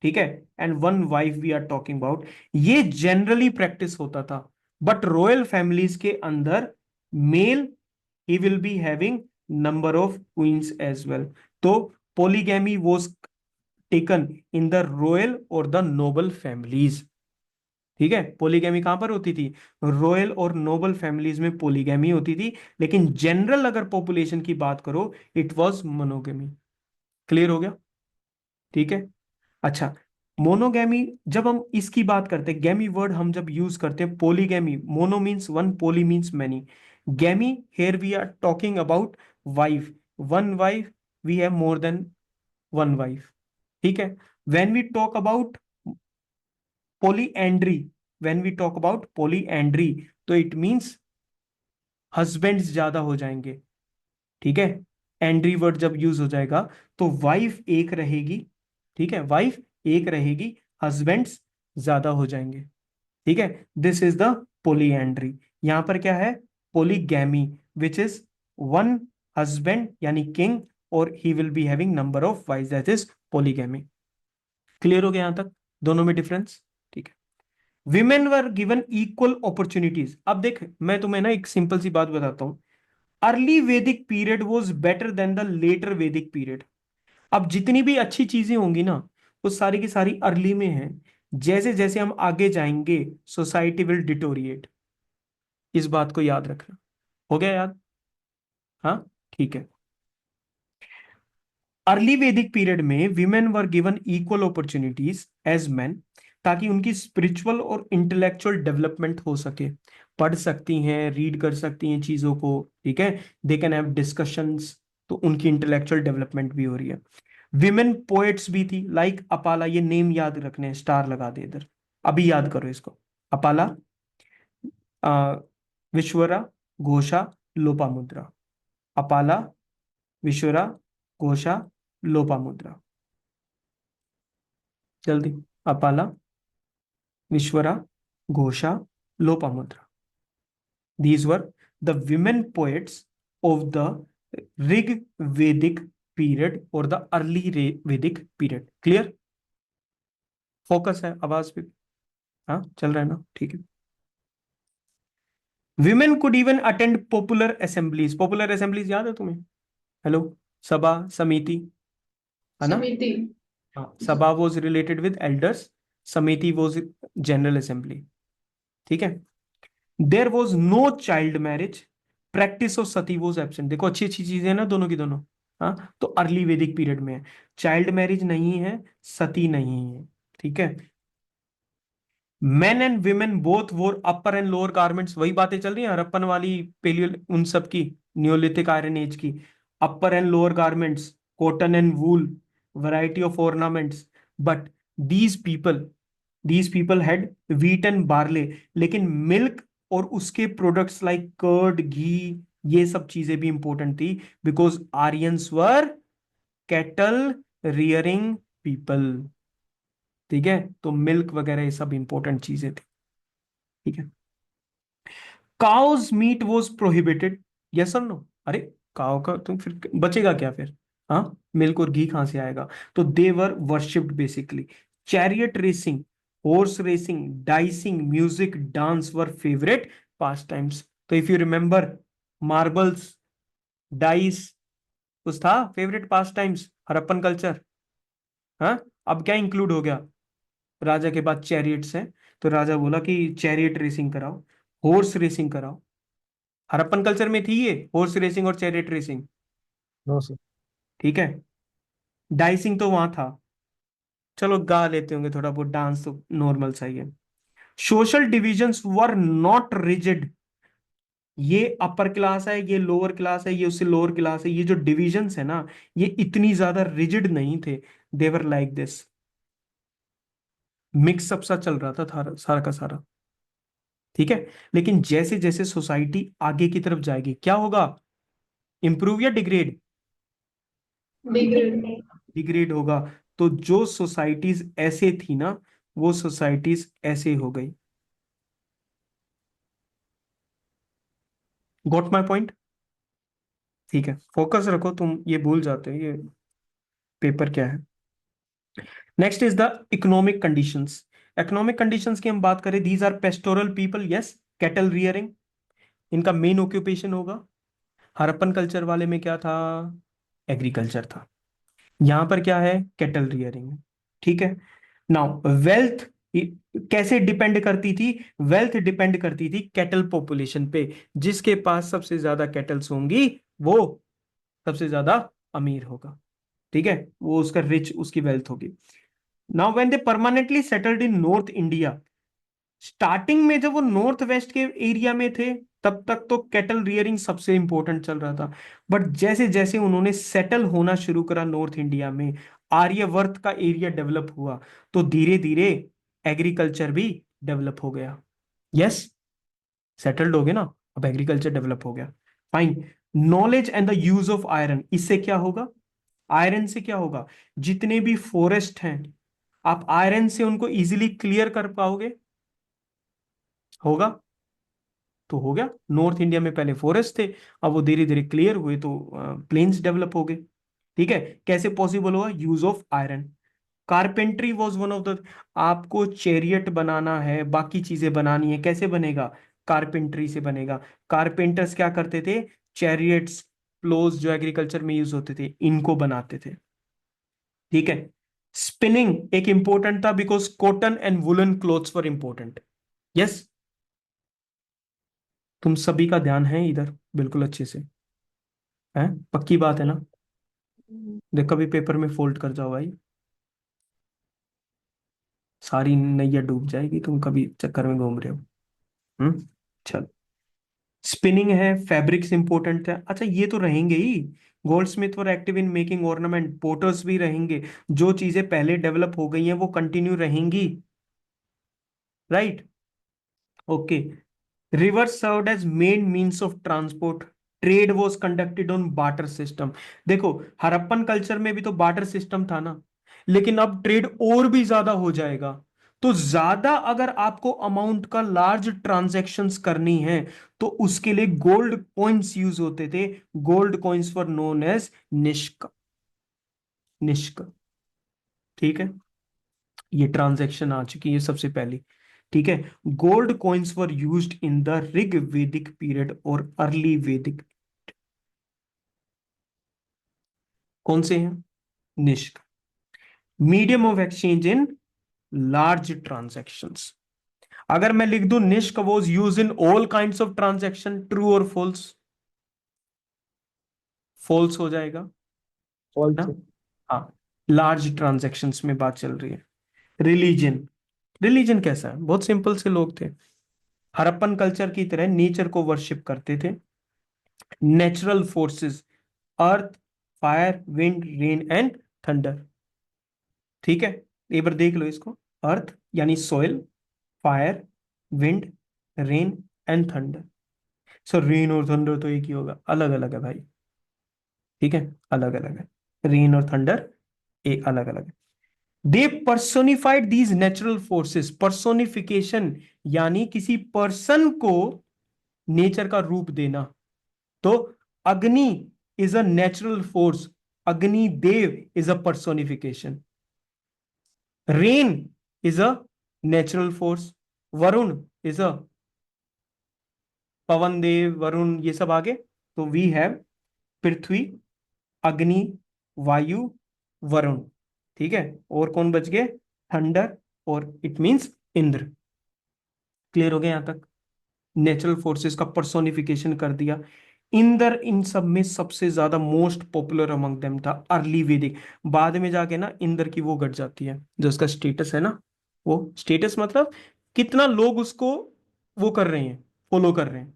A: ठीक है, and one wife we are talking about. ये जनरली प्रैक्टिस होता था, बट रॉयल फैमिलीज के अंदर मेल ही will be having number of queens as well. तो polygamy was taken in the royal और द नोबल फैमिलीज, ठीक है। पोलीगैमी कहां पर होती थी? रॉयल और नोबल फैमिलीज में पोलीगैमी होती थी, लेकिन जनरल अगर पॉपुलेशन की बात करो, इट वाज मोनोगैमी। क्लियर हो गया? ठीक है। अच्छा, मोनोगैमी जब हम इसकी बात करते हैं, गैमी वर्ड हम जब यूज करते हैं, polygamy, mono means one, poly means many. Gamy, here we are talking about wife, one wife, we have more than one wife, ठीक है। When we talk about polyandry, when we talk about polyandry, तो it means husbands ज्यादा हो जाएंगे, ठीक है। Andriy word जब use हो जाएगा तो वाइफ एक रहेगी, ठीक है, वाइफ एक रहेगी, हस्बैंड्स ज्यादा हो जाएंगे, ठीक है। This is the polyandry. यहां पर क्या है? Polygamy, which is one husband यानी किंग, और he will be having number of wife, that is polygamy. Clear हो गया यहां तक दोनों में डिफरेंस? ठीक है। Women were given equal opportunities. अब देख, मैं तुम्हें ना एक सिंपल सी बात बताता हूं। Early Vedic period was better than the later Vedic period. अब जितनी भी अच्छी चीजें होंगी ना, वो सारी की सारी अर्ली में है। जैसे जैसे हम आगे जाएंगे, सोसाइटी विल डिटोरिएट। इस बात को याद रखना। हो गया याद? हाँ, ठीक है। अर्ली वैदिक पीरियड में women were given equal opportunities as man, ताकि उनकी स्पिरिचुअल और इंटेलेक्चुअल डेवलपमेंट हो सके। पढ़ सकती हैं, रीड कर सकती हैं चीजों को, ठीक है। दे कैन हैव डिस्कशंस, तो उनकी इंटेलेक्चुअल डेवलपमेंट भी हो रही है। विमेन पोएट्स भी थी, लाइक अपाला। ये नेम याद रखने हैं, स्टार लगा दे इधर, अभी याद करो इसको। अपाला, विश्वरा, घोषा, लोपामुद्रा। अपाला, विश्वरा, घोषा, लोपामुद्रा। जल्दी, अपाला, विश्वरा, घोषा, Lopamudra. These were the women poets of the Rig Vedic period और the early Vedic period. Clear? Focus है, आवाज पे हाँ चल रहा है ना? ठीक है। Women could even attend popular assemblies. Popular assemblies याद है तुम्हें? हेलो, सभा, समिति, है ना?
D: समिति।
A: हाँ, Sabha was related with elders, Samiti was general assembly, ठीक है। There was no child marriage, practice of sati was absent. देखो, अच्छी अच्छी चीजें हैं ना दोनों की दोनों। हाँ, तो अर्ली वैदिक पीरियड में है, चाइल्ड मैरिज नहीं है, सती नहीं है, ठीक है। मेन एंड वुमेन बोथ वोर अपर एंड लोअर गारमेंट्स। वही बातें चल रही है हड़प्पन वाली, पेलियो, उन सब की, नियोलिथिक आयरन एज की। Upper and lower garments, cotton and wool, variety of ornaments. But these people these people had wheat and barley. लेकिन मिल्क और उसके प्रोडक्ट्स लाइक कर्ड, घी, ये सब चीजें भी इंपॉर्टेंट थी, because Aryans were cattle rearing people, ठीक है। तो मिल्क वगैरह ये सब इंपॉर्टेंट चीजें थी, ठीक है। Cows meat was prohibited, yes और नो? अरे, काउ का तुम फिर बचेगा क्या फिर? हाँ, मिल्क और घी कहां से आएगा? तो they were worshipped basically. Chariot racing, horse racing, dicing, music, dance were favourite pastimes. तो if you remember, marbles, dice, कुछ था favourite pastimes Harappan culture? हाँ, अब क्या इंक्लूड हो गया? राजा के पास चैरियट्स हैं, तो राजा बोला कि चैरियट रेसिंग कराओ, हॉर्स रेसिंग कराओ। हड़प्पन कल्चर में थी ये हॉर्स रेसिंग और चैरियट रेसिंग।
C: No sir.
A: ठीक है, डाइसिंग तो वहां था। चलो गा लेते होंगे थोड़ा बहुत, डांस तो नॉर्मल सा ही है। Social divisions were not rigid. ये अपर क्लास है, ये लोअर क्लास है, ये उससे लोअर क्लास है, ये जो डिविजन्स है ना, ये इतनी ज्यादा रिजिड नहीं थे। देवर लाइक दिस, मिक्सअप सा चल रहा था सारा का सारा। ठीक है, लेकिन जैसे जैसे सोसाइटी आगे की तरफ जाएगी क्या होगा? इंप्रूव या डिग्रेड?
B: डिग्रेड।
A: डिग्रेड होगा। तो जो सोसाइटीज ऐसे थी ना, वो सोसाइटीज ऐसे हो गई। Got my point? ठीक है, फोकस रखो, तुम ये भूल जाते हो ये पेपर क्या है। Next is the economic conditions. Economic conditions की हम बात करें, these are pastoral people, yes, cattle rearing इनका मेन ऑक्यूपेशन होगा। हड़प्पन कल्चर वाले में क्या था? एग्रीकल्चर था। यहां पर क्या है? कैटल रियरिंग है। ठीक है, नाउ वेल्थ कैसे डिपेंड करती थी? वेल्थ डिपेंड करती थी कैटल पॉपुलेशन पे। जिसके पास सबसे ज्यादा कैटल्स होंगी वो सबसे ज्यादा अमीर होगा। ठीक है, वो उसका रिच, उसकी वेल्थ होगी। Now when they permanently settled in north India, starting में जब वो नॉर्थ वेस्ट के एरिया में थे, तब तक तो कैटल रियरिंग सबसे इंपॉर्टेंट चल रहा था। बट जैसे जैसे उन्होंने सेटल होना शुरू करा नॉर्थ इंडिया में, आर्यवर्त का एरिया डेवलप हुआ, तो धीरे धीरे एग्रीकल्चर भी डेवलप हो गया। यस, सेटल्ड हो गए ना, अब एग्रीकल्चर डेवलप हो गया। Fine. Knowledge and the use of iron, इससे क्या होगा? आयरन से क्या होगा? जितने भी फॉरेस्ट हैं, आप आयरन से उनको इजीली क्लियर कर पाओगे? होगा? तो हो गया। नॉर्थ इंडिया में पहले फॉरेस्ट थे, अब वो धीरे धीरे क्लियर हुए तो प्लेन्स डेवलप हो गए। ठीक है, कैसे पॉसिबल हुआ? Use of iron. Carpentry was one of the, आपको चैरियट बनाना है, बाकी चीजें बनानी है, कैसे बनेगा? कारपेंट्री से बनेगा। कारपेंटर्स क्या करते थे? चैरियट्स, प्लोज जो एग्रीकल्चर में यूज होते थे, इनको बनाते थे। ठीक है, स्पिनिंग एक इंपॉर्टेंट था, because cotton and woollen clothes for important. Yes, तुम सभी का ध्यान है इधर बिल्कुल अच्छे से, है? पक्की बात है ना? देख कभी पेपर में फोल्ड कर जाओ भाई, सारी नैया डूब जाएगी, तुम कभी चक्कर में घूम रहे हो। चलो, स्पिनिंग है, फैब्रिक्स इंपॉर्टेंट है, अच्छा ये तो रहेंगे ही। Goldsmith were active in making ornament, potters भी रहेंगे। जो चीजें पहले डेवलप हो गई हैं वो कंटिन्यू रहेंगी। Right, okay. River served as main means of transport, trade was conducted on barter system. देखो, हड़प्पन कल्चर में भी तो बार्टर सिस्टम था ना, लेकिन अब ट्रेड और भी ज्यादा हो जाएगा। तो ज्यादा अगर आपको अमाउंट का लार्ज ट्रांजैक्शंस करनी है, तो उसके लिए गोल्ड कॉइन्स यूज होते थे। Gold coins were known as nishka. Nishka, ठीक है, ये ट्रांजैक्शन आ चुकी है सबसे पहली। ठीक है, gold coins were used in the Rig Vedic period और अर्ली वैदिक। कौन से हैं? Nishka. Medium of exchange in large transactions. अगर मैं लिख दूं nishka was use in all kinds of transaction, true और फॉल्स? फॉल्स हो जाएगा ना।
C: फॉल्स।
A: हाँ, लार्ज ट्रांजैक्शंस में बात चल रही है। रिलीजन, रिलीजन कैसा है? बहुत सिंपल से लोग थे, हड़प्पन कल्चर की तरह नेचर को वर्शिप करते थे। Natural forces, earth, fire, wind, rain and thunder. ठीक है, एक बार देख लो इसको। अर्थ यानी soil, fire, wind, rain and thunder. Sir rain और थंडर तो एक ही होगा? अलग अलग है भाई। ठीक है, अलग अलग है। रेन और थंडर एक अलग अलग है। They personified these natural forces. Personification यानी किसी पर्सन को नेचर का रूप देना। तो अग्नि is a natural force, Agni Dev is a personification. Rain is a natural force, Varun is a, Pavan Dev, Varun, ये सब आगे। तो वी हैव पृथ्वी, अग्नि, वायु, वरुण। ठीक है, और कौन बच गए? थंडर, और इट मीन्स इंद्र। क्लियर हो गया यहाँ तक? नेचुरल फोर्सेस का पर्सोनिफिकेशन कर दिया। इंद्र इन सब में सबसे ज्यादा मोस्ट पॉपुलर अमंग देम था अर्ली वैदिक। बाद में जाके ना इंद्र की वो घट जाती है, जो उसका स्टेटस है ना, वो स्टेटस मतलब कितना लोग उसको वो कर रहे हैं, फॉलो कर रहे हैं,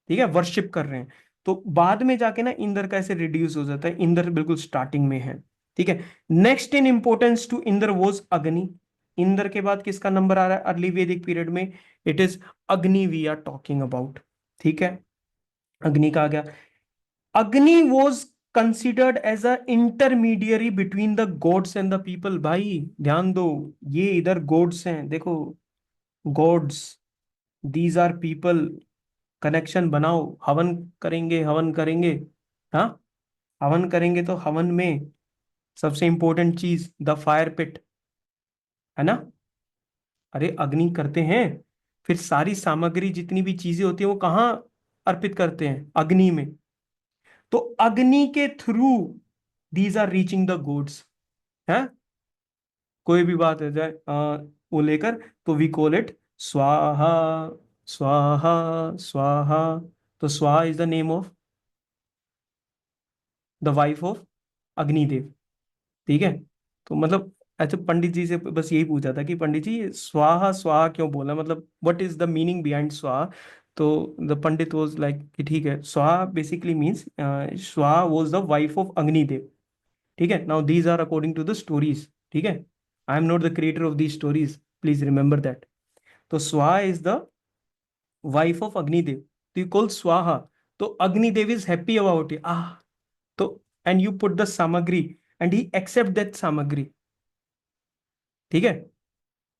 A: ठीक है, वर्शिप कर रहे हैं। तो बाद में जाके ना इंद्र का ऐसे रिड्यूस हो जाता है, इंद्र बिल्कुल स्टार्टिंग में है, ठीक है। Next in importance to Indra was Agni. Indra के बाद किसका नंबर आ रहा है अर्ली वैदिक पीरियड में? It is Agni we are talking about, ठीक है। अग्नि का आ गया। Agni was considered as a intermediary between the gods and the people. भाई ध्यान दो, ये इधर गॉड्स हैं, देखो, gods, these are people, connection बनाओ। हवन करेंगे, हवन करेंगे, हाँ, हवन करेंगे तो हवन में सबसे इंपॉर्टेंट चीज द फायर पिट, है ना। अरे अग्नि करते हैं, फिर सारी सामग्री जितनी भी चीजें होती है वो कहाँ अर्पित करते हैं? अग्नि में। तो अग्नि के through these are reaching the gods, है। कोई भी बात हो जाए वो लेकर, तो वी कॉल इट स्वाहा, स्वाहा, स्वाहा। तो Swaha is the name of the wife of Agnidev, ठीक है। तो मतलब अच्छा, पंडित जी से बस यही पूछा था कि पंडित जी स्वाहा स्वाहा क्यों बोला, मतलब what is the meaning behind स्वाहा। तो द पंडित वाज लाइक कि ठीक है, Swaha basically means Swaha was the wife of Agnidev, ठीक है। Now these are according to the stories, ठीक है। I am not the creator of these stories, please remember that. तो Swaha is the wife of Agnidev, तो you call Swaha. तो Agnidev is happy about it, ah. तो and you put the samagri and he accept that samagri, ठीक है।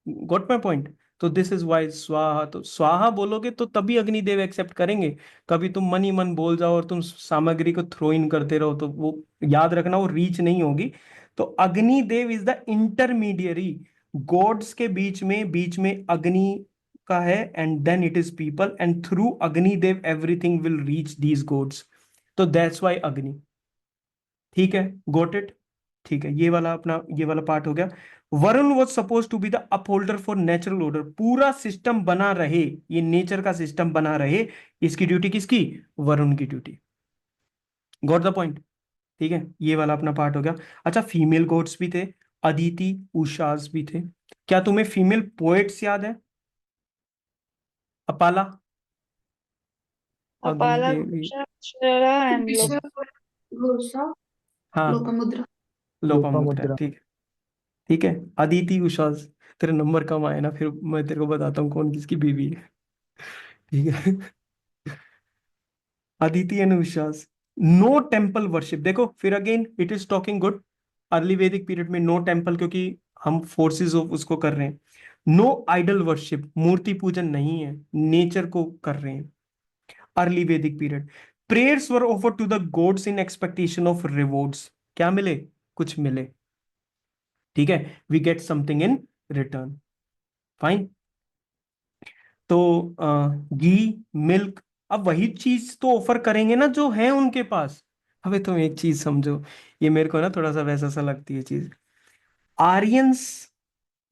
A: Got my point? तो this is why स्वाहा। तो स्वाहा बोलोगे तो तभी अग्निदेव एक्सेप्ट करेंगे। कभी तुम मन ही मन बोल जाओ और तुम सामग्री को थ्रो इन करते रहो तो वो, याद रखना, वो रीच नहीं होगी। तो Agnidev is the intermediary gods के बीच में अग्नि का है, and then it is people, and through Agnidev everything will reach these gods. तो दैट्स वाई अग्नि, ठीक है। Got it? ठीक है, ये वाला अपना ये वाला पार्ट हो गया। Varun was suppose to be the upholder for natural order. पूरा सिस्टम बना रहे, ये नेचर का सिस्टम बना रहे, इसकी ड्यूटी किसकी? वरुण की ड्यूटी। Got the point? ठीक है, ये वाला अपना पार्ट हो गया। अच्छा, फीमेल गॉड्स भी थे, अदिति, उषास भी थे। क्या तुम्हें फीमेल पोएट्स याद है? अपाला, अग्नि
B: Apala,
A: Devi,
B: Gusha, Shara, and
D: विश्व
B: Lok.
D: घोषा
A: हाँ,
D: लोपामुद्रा।
A: लोपामुद्रा,
C: लोपामुद्रा।
A: ठीक है। ठीक है, अदिति, उषास। तेरे नंबर कम आए ना, फिर मैं तेरे को बताता हूँ कौन किसकी बीवी है, ठीक है। अदिति एंड विश्वास। नो टेम्पल वर्शिप, देखो फिर again it is talking good. Early Vedic period में नो टेम्पल, क्योंकि हम फोर्सेस ऑफ उसको कर रहे हैं। नो आइडल वर्शिप, मूर्ति पूजन नहीं है, नेचर को कर रहे हैं। Early Vedic period. Prayers were offer to the gods in expectation of rewards. क्या मिले? कुछ मिले, ठीक है। We get something in return, fine. तो घी, मिल्क, अब वही चीज तो ऑफर करेंगे ना जो है उनके पास। अबे तुम एक चीज समझो, ये मेरे को ना थोड़ा सा वैसा सा लगती है चीज। आर्यंस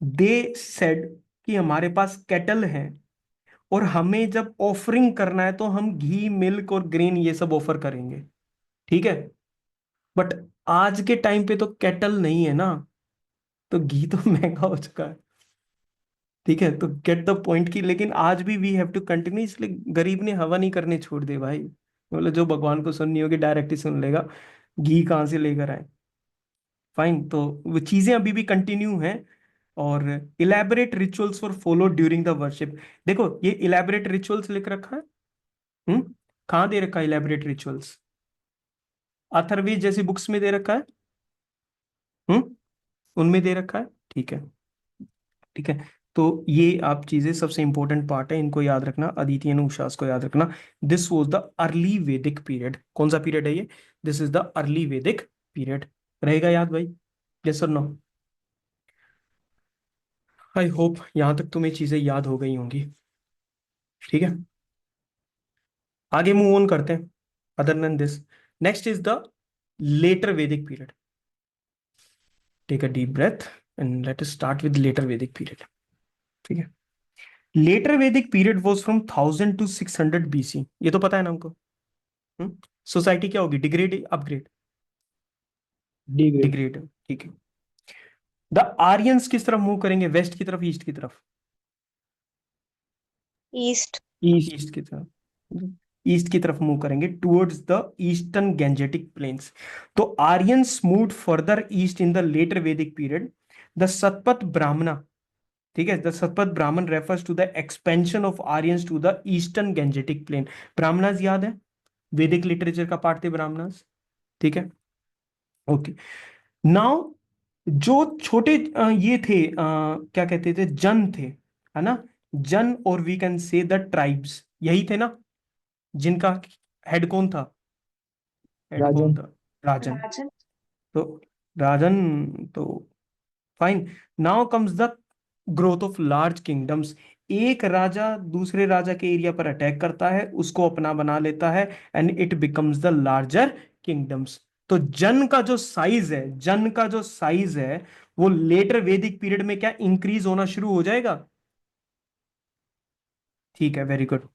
A: दे सेड कि हमारे पास केटल है, और हमें जब ऑफरिंग करना है तो हम घी, मिल्क और ग्रेन ये सब ऑफर करेंगे, ठीक है। बट आज के टाइम पे तो केटल नहीं है ना, तो घी तो महंगा हो चुका है, ठीक है। तो गेट द पॉइंट की, लेकिन आज भी वी हैव टू कंटिन्यू, इसलिए गरीब ने हवा नहीं करने छोड़ दे भाई। बोले जो भगवान को सुननी होगी डायरेक्ट ही सुन लेगा, घी कहाँ से लेकर आए। फाइन, तो वो चीजें अभी भी कंटिन्यू हैं। और elaborate rituals for follow during the worship. देखो ये इलेबोरेट रिचुअल्स लिख रखा है, कहाँ दे रखा है इलेबोरेट रिचुअल्स? अथर्ववेद जैसी बुक्स में दे रखा है, हम्म, उनमें दे रखा है, ठीक है, ठीक है। तो ये आप चीजें सबसे इंपॉर्टेंट पार्ट है, इनको याद रखना, अदिति एंड उषास को याद रखना। This was the early Vedic period. कौन सा पीरियड है ये? This is the early Vedic period. रहेगा याद भाई? यस और नो? आई होप यहां तक तुम्हें चीजें याद हो गई होंगी, ठीक है। आगे मूव ऑन करते हैं। Other than this, next is the later Vedic period. Take a deep breath, and let us start with later Vedic period. ठीक है, letter Vedic period was from 1000 to 600 BC. ये तो पता है ना हमको. सोसाइटी क्या होगी, डिग्रेड अपग्रेड?
C: Degrade
A: degrade. ठीक है. द आर्यंस किस तरफ मूव करेंगे, वेस्ट की तरफ, ईस्ट की तरफ?
B: ईस्ट.
A: ईस्ट की तरफ. ईस्ट की तरफ मूव करेंगे towards the eastern Gangetic plains. तो Aryans moved further east in the later Vedic period. The Satapatha Brahmana, ठीक है, the Satapatha Brahmana refers to the expansion of Aryans to the eastern Gangetic plain. Brahmanas याद है, वैदिक लिटरेचर का पार्ट थे ब्राह्मणास. ठीक है, ओके. नाउ जो छोटे ये थे, क्या कहते थे, जन थे, है ना, जन, और we can say the tribes, यही थे ना, जिनका हेड कौन था? हेड कौन
C: राजन
A: था? राजन.
B: राजन.
A: तो राजन, तो fine. Now comes the growth of large kingdoms. एक राजा दूसरे राजा के एरिया पर अटैक करता है, उसको अपना बना लेता है, and it becomes the larger kingdoms. तो जन का जो साइज है, जन का जो साइज है, वो लेटर वैदिक पीरियड में क्या इंक्रीज होना शुरू हो जाएगा. ठीक है, very good.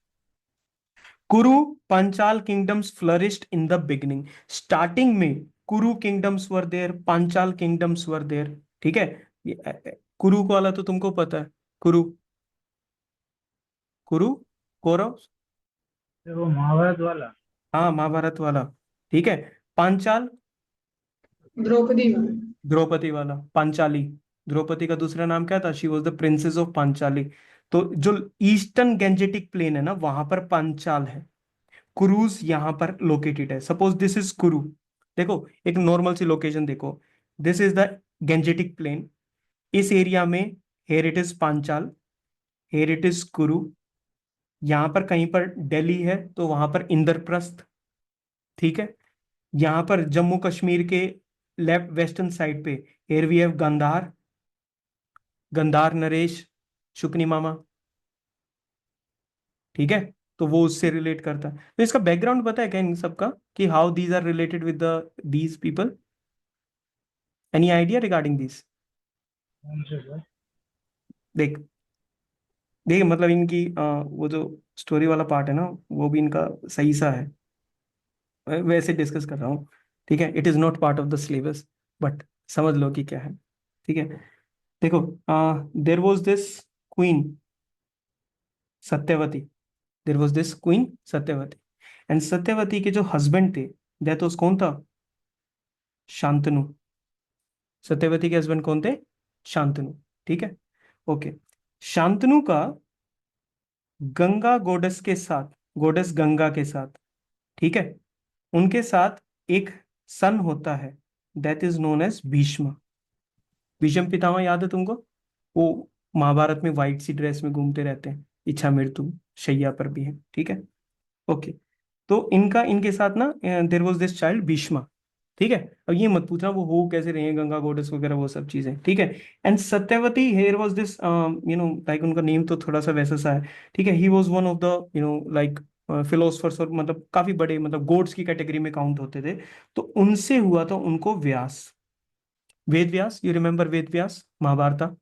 A: Kuru Panchal kingdoms flourished in the beginning. Starting में Kuru kingdoms were there, Panchal kingdoms were there. ठीक है. कुरु को वाला तो तुमको पता है. कुरु, कुरु, कौरव.
C: वो महाभारत वाला
A: हाँ, महाभारत वाला. ठीक है. पांचाल,
D: द्रौपदी में।
A: द्रौपदी वाला. पांचाली, द्रौपदी का दूसरा नाम क्या था? She was the princess of Panchali. तो जो ईस्टर्न गैंजेटिक प्लेन है ना, वहां पर पांचाल है. कुरुज यहां पर लोकेटेड है. Suppose this is Kuru. देखो, एक नॉर्मल सी लोकेशन देखो. This is the Gangetic plain. इस एरिया में here it is Panchal, here it is Kuru. यहां पर कहीं पर दिल्ली है, तो वहां पर इंद्रप्रस्थ. ठीक है. यहां पर जम्मू कश्मीर के लेफ्ट वेस्टर्न साइड पे here we have Gandhar, Gandhar Naresh, Shakuni mama. ठीक है. तो वो उससे रिलेट करता है. तो इसका बैकग्राउंड पता है क्या इन सबका, कि how these are related with the these people? Any idea regarding this?
C: कौन से सर?
A: देख, देख मतलब इनकी वो जो स्टोरी वाला पार्ट है ना, वो भी इनका सही सा है. वैसे डिस्कस कर रहा हूँ. ठीक है, it is not part of the syllabus, but समझ लो कि क्या है. ठीक है. देखो, there was this queen Satyavati. There was this queen Satyavati, and Satyavati के जो हस्बैंड थे, दैट वाज कौन था? शांतनु. सत्यवती के हस्बैंड कौन थे? शांतनु. ठीक है, ओके. शांतनु का गंगा गोडस के साथ, गोडस गंगा के साथ, ठीक है, उनके साथ एक सन होता है, that is known as Bhishma. Bhishma Pitamah याद है तुमको? वो महाभारत में व्हाइट सी ड्रेस में घूमते रहते हैं, इच्छा मृत्यु शैया पर भी है. ठीक है, ओके. तो इनका, इनके साथ ना, there was this child Bheeshma. ठीक है. अब ये मत पूछना वो हो कैसे रहे हैं, गंगा गोडेस वगैरह वो सब चीजें. ठीक है. And Satyavati, here was this, like उनका नेम तो थोड़ा सा वैसा सा है. ठीक है. He was one of the, like philosophers, और मतलब काफी बड़े, मतलब गोड्स की कैटेगरी में काउंट होते थे. तो उनसे हुआ था उनको व्यास, वेद व्यास. यू रिमेम्बर वेद व्यास, महाभारत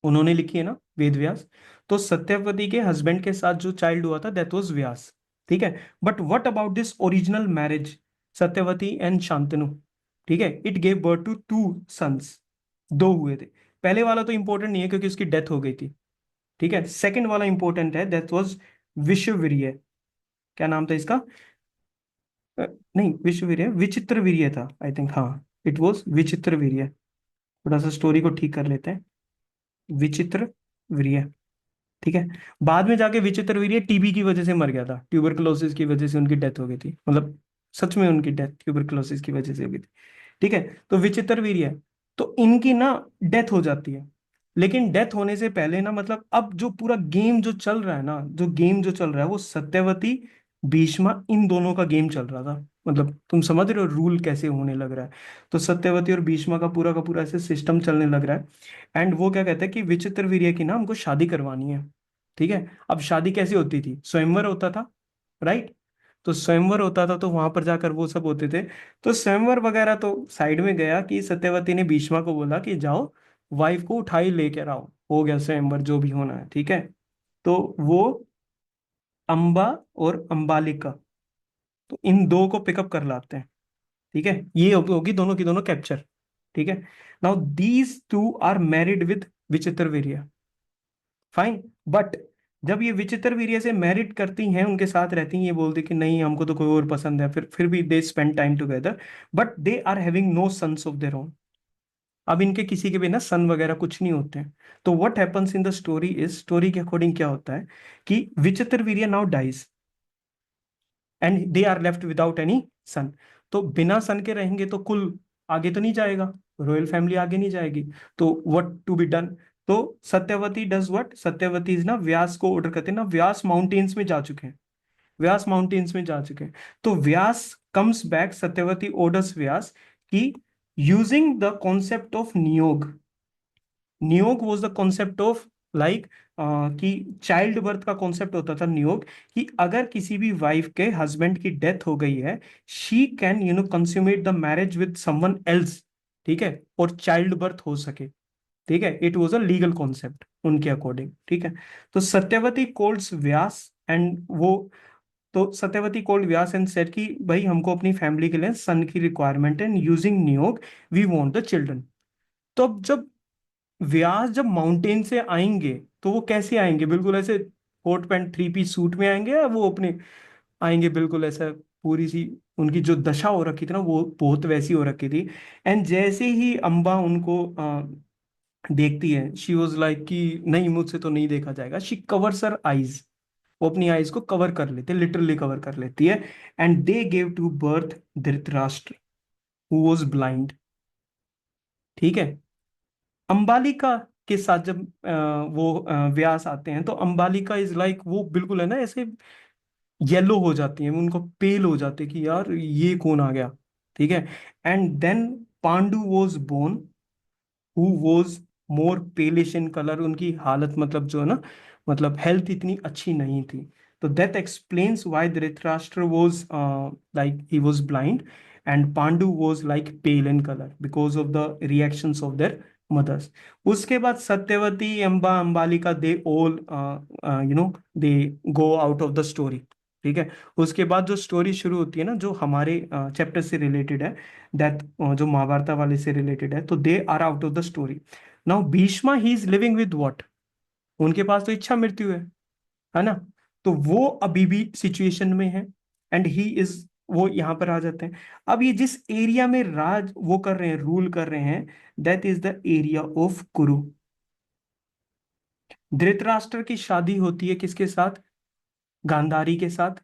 A: उन्होंने लिखी है ना, वेद व्यास. तो सत्यवती के हस्बैंड के साथ जो चाइल्ड हुआ था, दैट वाज व्यास. ठीक है. But what about this original marriage, Satyavati and Shantanu? ठीक है. It gave birth to two sons. दो हुए थे. पहले वाला तो इंपॉर्टेंट नहीं है क्योंकि उसकी डेथ हो गई थी. ठीक है. सेकंड वाला इंपॉर्टेंट है, दैट वाज विश्ववीर्य. क्या नाम था इसका? नहीं, विश्ववीर्य, विचित्रवीर्य था आई थिंक. हाँ, इट वॉज विचित्रवीर्य. थोड़ा सा स्टोरी को ठीक कर लेते हैं. विचित्र वीर्य. ठीक है. बाद में जाके विचित्र वीर्य टीबी की वजह से मर गया था, ट्यूबरकुलोसिस की वजह से उनकी डेथ हो गई थी. मतलब सच में उनकी डेथ ट्यूबरकुलोसिस की वजह से हो गई थी. ठीक है. तो विचित्र वीर्य, तो इनकी ना डेथ हो जाती है. लेकिन डेथ होने से पहले ना, मतलब अब जो पूरा गेम जो चल रहा है ना, जो गेम जो चल रहा है, वो सत्यवती भीष्मा इन दोनों का गेम चल रहा था. मतलब तुम समझ रहे हो रूल कैसे होने लग रहा है. तो सत्यवती और भीष्मा का पूरा ऐसे सिस्टम चलने लग रहा है. एंड वो क्या कहता है कि विचित्र वीर्य की ना हमको शादी करवानी है. ठीक है. अब शादी कैसी होती थी? स्वयंवर होता था, राइट? तो स्वयंवर होता था, तो वहां पर जाकर वो सब होते थे. तो स्वयंवर वगैरह तो साइड में गया कि सत्यवती ने भीष्मा को बोला कि जाओ, वाइफ को उठाई लेकर आओ, हो गया स्वयंवर जो भी होना है, ठीक है। तो वो अंबा और अंबालिका, तो इन दो को पिकअप कर लाते हैं, ठीक है। ये होगी दोनों की दोनों कैप्चर, ठीक है। Now these two are married with Vichitra Virya, fine. But जब ये विचित्र वीर्य से मैरिड करती हैं, उनके साथ रहती हैं, ये बोलती कि नहीं हमको तो कोई और पसंद है, फिर भी they spend time together, but they are having no sons of their own. अब इनके किसी के भी ना सन वगैरह कुछ नहीं होते हैं। तो what happens in the story is, story के अकॉर्डिंग क्या होता है कि Vichitravirya now dies and they are left without any son. तो बिना सन के रहेंगे तो कुल आगे तो नहीं जाएगा, रॉयल फैमिली आगे नहीं जाएगी। तो व्हाट टू बी डन, तो Satyavati does what, Satyavati is ना व्यास को ऑर्डर करते हैं ना, व्यास माउंटेन्स में जा चुके हैं, व्यास माउंटेन्स में जा चुके हैं। तो व्यास कम्स बैक, सत्यवती ऑर्डर्स व्यास कि यूजिंग द कॉन्सेप्ट ऑफ नियोग, नियोग was the concept of like कि चाइल्ड बर्थ का कॉन्सेप्ट होता था नियोग, कि अगर किसी भी वाइफ के हस्बैंड की डेथ हो गई है, she can consummate the marriage with someone else, ठीक है, और चाइल्ड बर्थ हो सके, ठीक है। It was a legal concept उनके अकॉर्डिंग, ठीक है। तो सत्यवती कॉल्ड्स व्यास एंड वो, तो Satyavati called Vyas and said कि भाई हमको अपनी फैमिली के लिए सन की रिक्वायरमेंट है, यूजिंग नियोग वी वांट द चिल्ड्रन। तो अब जब व्यास जब माउंटेन से आएंगे तो वो कैसे आएंगे, बिल्कुल ऐसे coat pant three piece suit में आएंगे, या वो अपने आएंगे बिल्कुल ऐसा, पूरी सी उनकी जो दशा हो रखी थी ना वो बहुत वैसी हो रखी थी। एंड जैसे ही अंबा उनको देखती है, शी वॉज लाइक कि नहीं मुझसे तो नहीं देखा जाएगा, शी कवर्स हर आईज, वो अपनी आईज को कवर कर लेते, लिटरली कवर कर लेती है। And they gave to birth Dhritarashtra who was blind, ठीक है। अंबालिका के साथ जब वो व्यास आते हैं, तो अंबालिका इज लाइक वो बिल्कुल है ना ऐसे येलो हो जाती है, उनको पेल हो जाते हैं कि यार ये कौन आ गया, ठीक है। And then Pandu was born who was more palish in colour, उनकी हालत मतलब जो है ना, मतलब हेल्थ इतनी अच्छी नहीं थी। तो that explains why Dhritarashtra was like he was blind and Pandu was like pale in colour because of the reactions of their mothers. उसके बाद Satyavati, Amba, Ambalika, they all they go out of the story, ठीक है। उसके बाद जो स्टोरी शुरू होती है ना, जो हमारे चैप्टर से रिलेटेड है, दैट जो महाभारता वाले से रिलेटेड है, तो they are out of the story. Now Bhishma he is living with what, उनके पास तो इच्छा मृत्यु है ना। तो वो अभी भी सिचुएशन में है एंड ही इज, वो यहां पर आ जाते हैं। अब ये जिस एरिया में राज वो कर रहे हैं, रूल कर रहे हैं, that is the area of कुरु। धृतराष्ट्र की शादी होती है किसके साथ, गांधारी के साथ।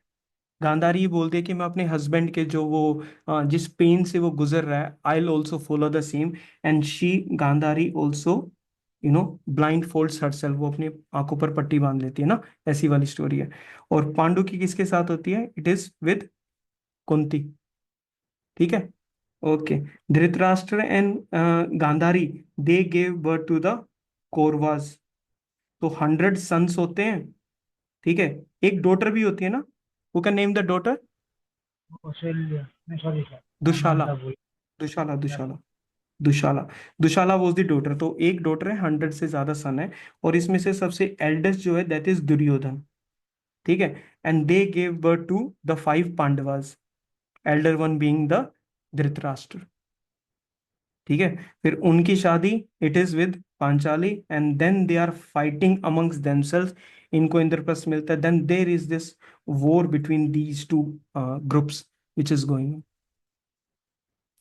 A: गांधारी बोलते हैं कि मैं अपने हस्बैंड के जो वो जिस पेन से वो गुजर रहा है, I will also follow the same. And she, Gandhari also blind folds herself, वो अपनी आंखों पर पट्टी बांध लेती है ना, ऐसी वाली स्टोरी है। और पांडु की किसके साथ होती है, इट इज विद कुंती, ठीक है। Okay, Dhritarashtra and Gandhari they gave birth to the Kauravas. तो 100 सन्स होते हैं, ठीक है। एक डॉटर भी होती है ना, वो कैन नेम द डॉटर,
C: कौशल्य, नहीं सॉरी सर, मैं
A: दुशाला,
C: मंदा बोल
A: दुशाला, दुशाला, दुशाला। दुशाला वॉज द डॉटर। तो एक डॉटर है, 100 से ज्यादा सन है, और इसमें से सबसे एल्डेस्ट जो है दैट इज दुर्योधन, ठीक है। And they gave birth to the 5 Pandavas, elder one being the Dhritarashtra, ठीक है। फिर उनकी शादी it is with Panchali, and then they are fighting amongst themselves, इनको इंद्रप्रस्थ मिलता है, then there is this war between these two groups which is going,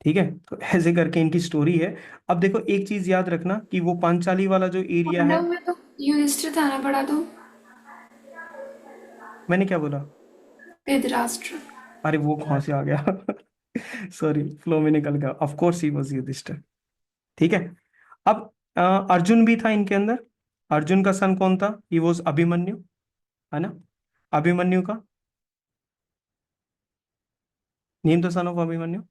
A: ठीक है। तो ऐसे करके इनकी स्टोरी है। अब देखो एक चीज याद रखना कि वो पांचाली वाला जो एरिया है,
B: पांडव में तो युधिष्ठिर था ना, पढ़ा तो
A: मैंने क्या बोला,
B: धृतराष्ट्र।
A: अरे वो कहाँ से आ गया सॉरी, फ्लो में निकल गया। Of course he was Yudhishthir, ठीक है। अब अर्जुन भी था इनके अंदर। अर्जुन का सन कौन था, ही वाज अभिमन्यु, है ना। अभिमन्यु का name, the son of Abhimanyu,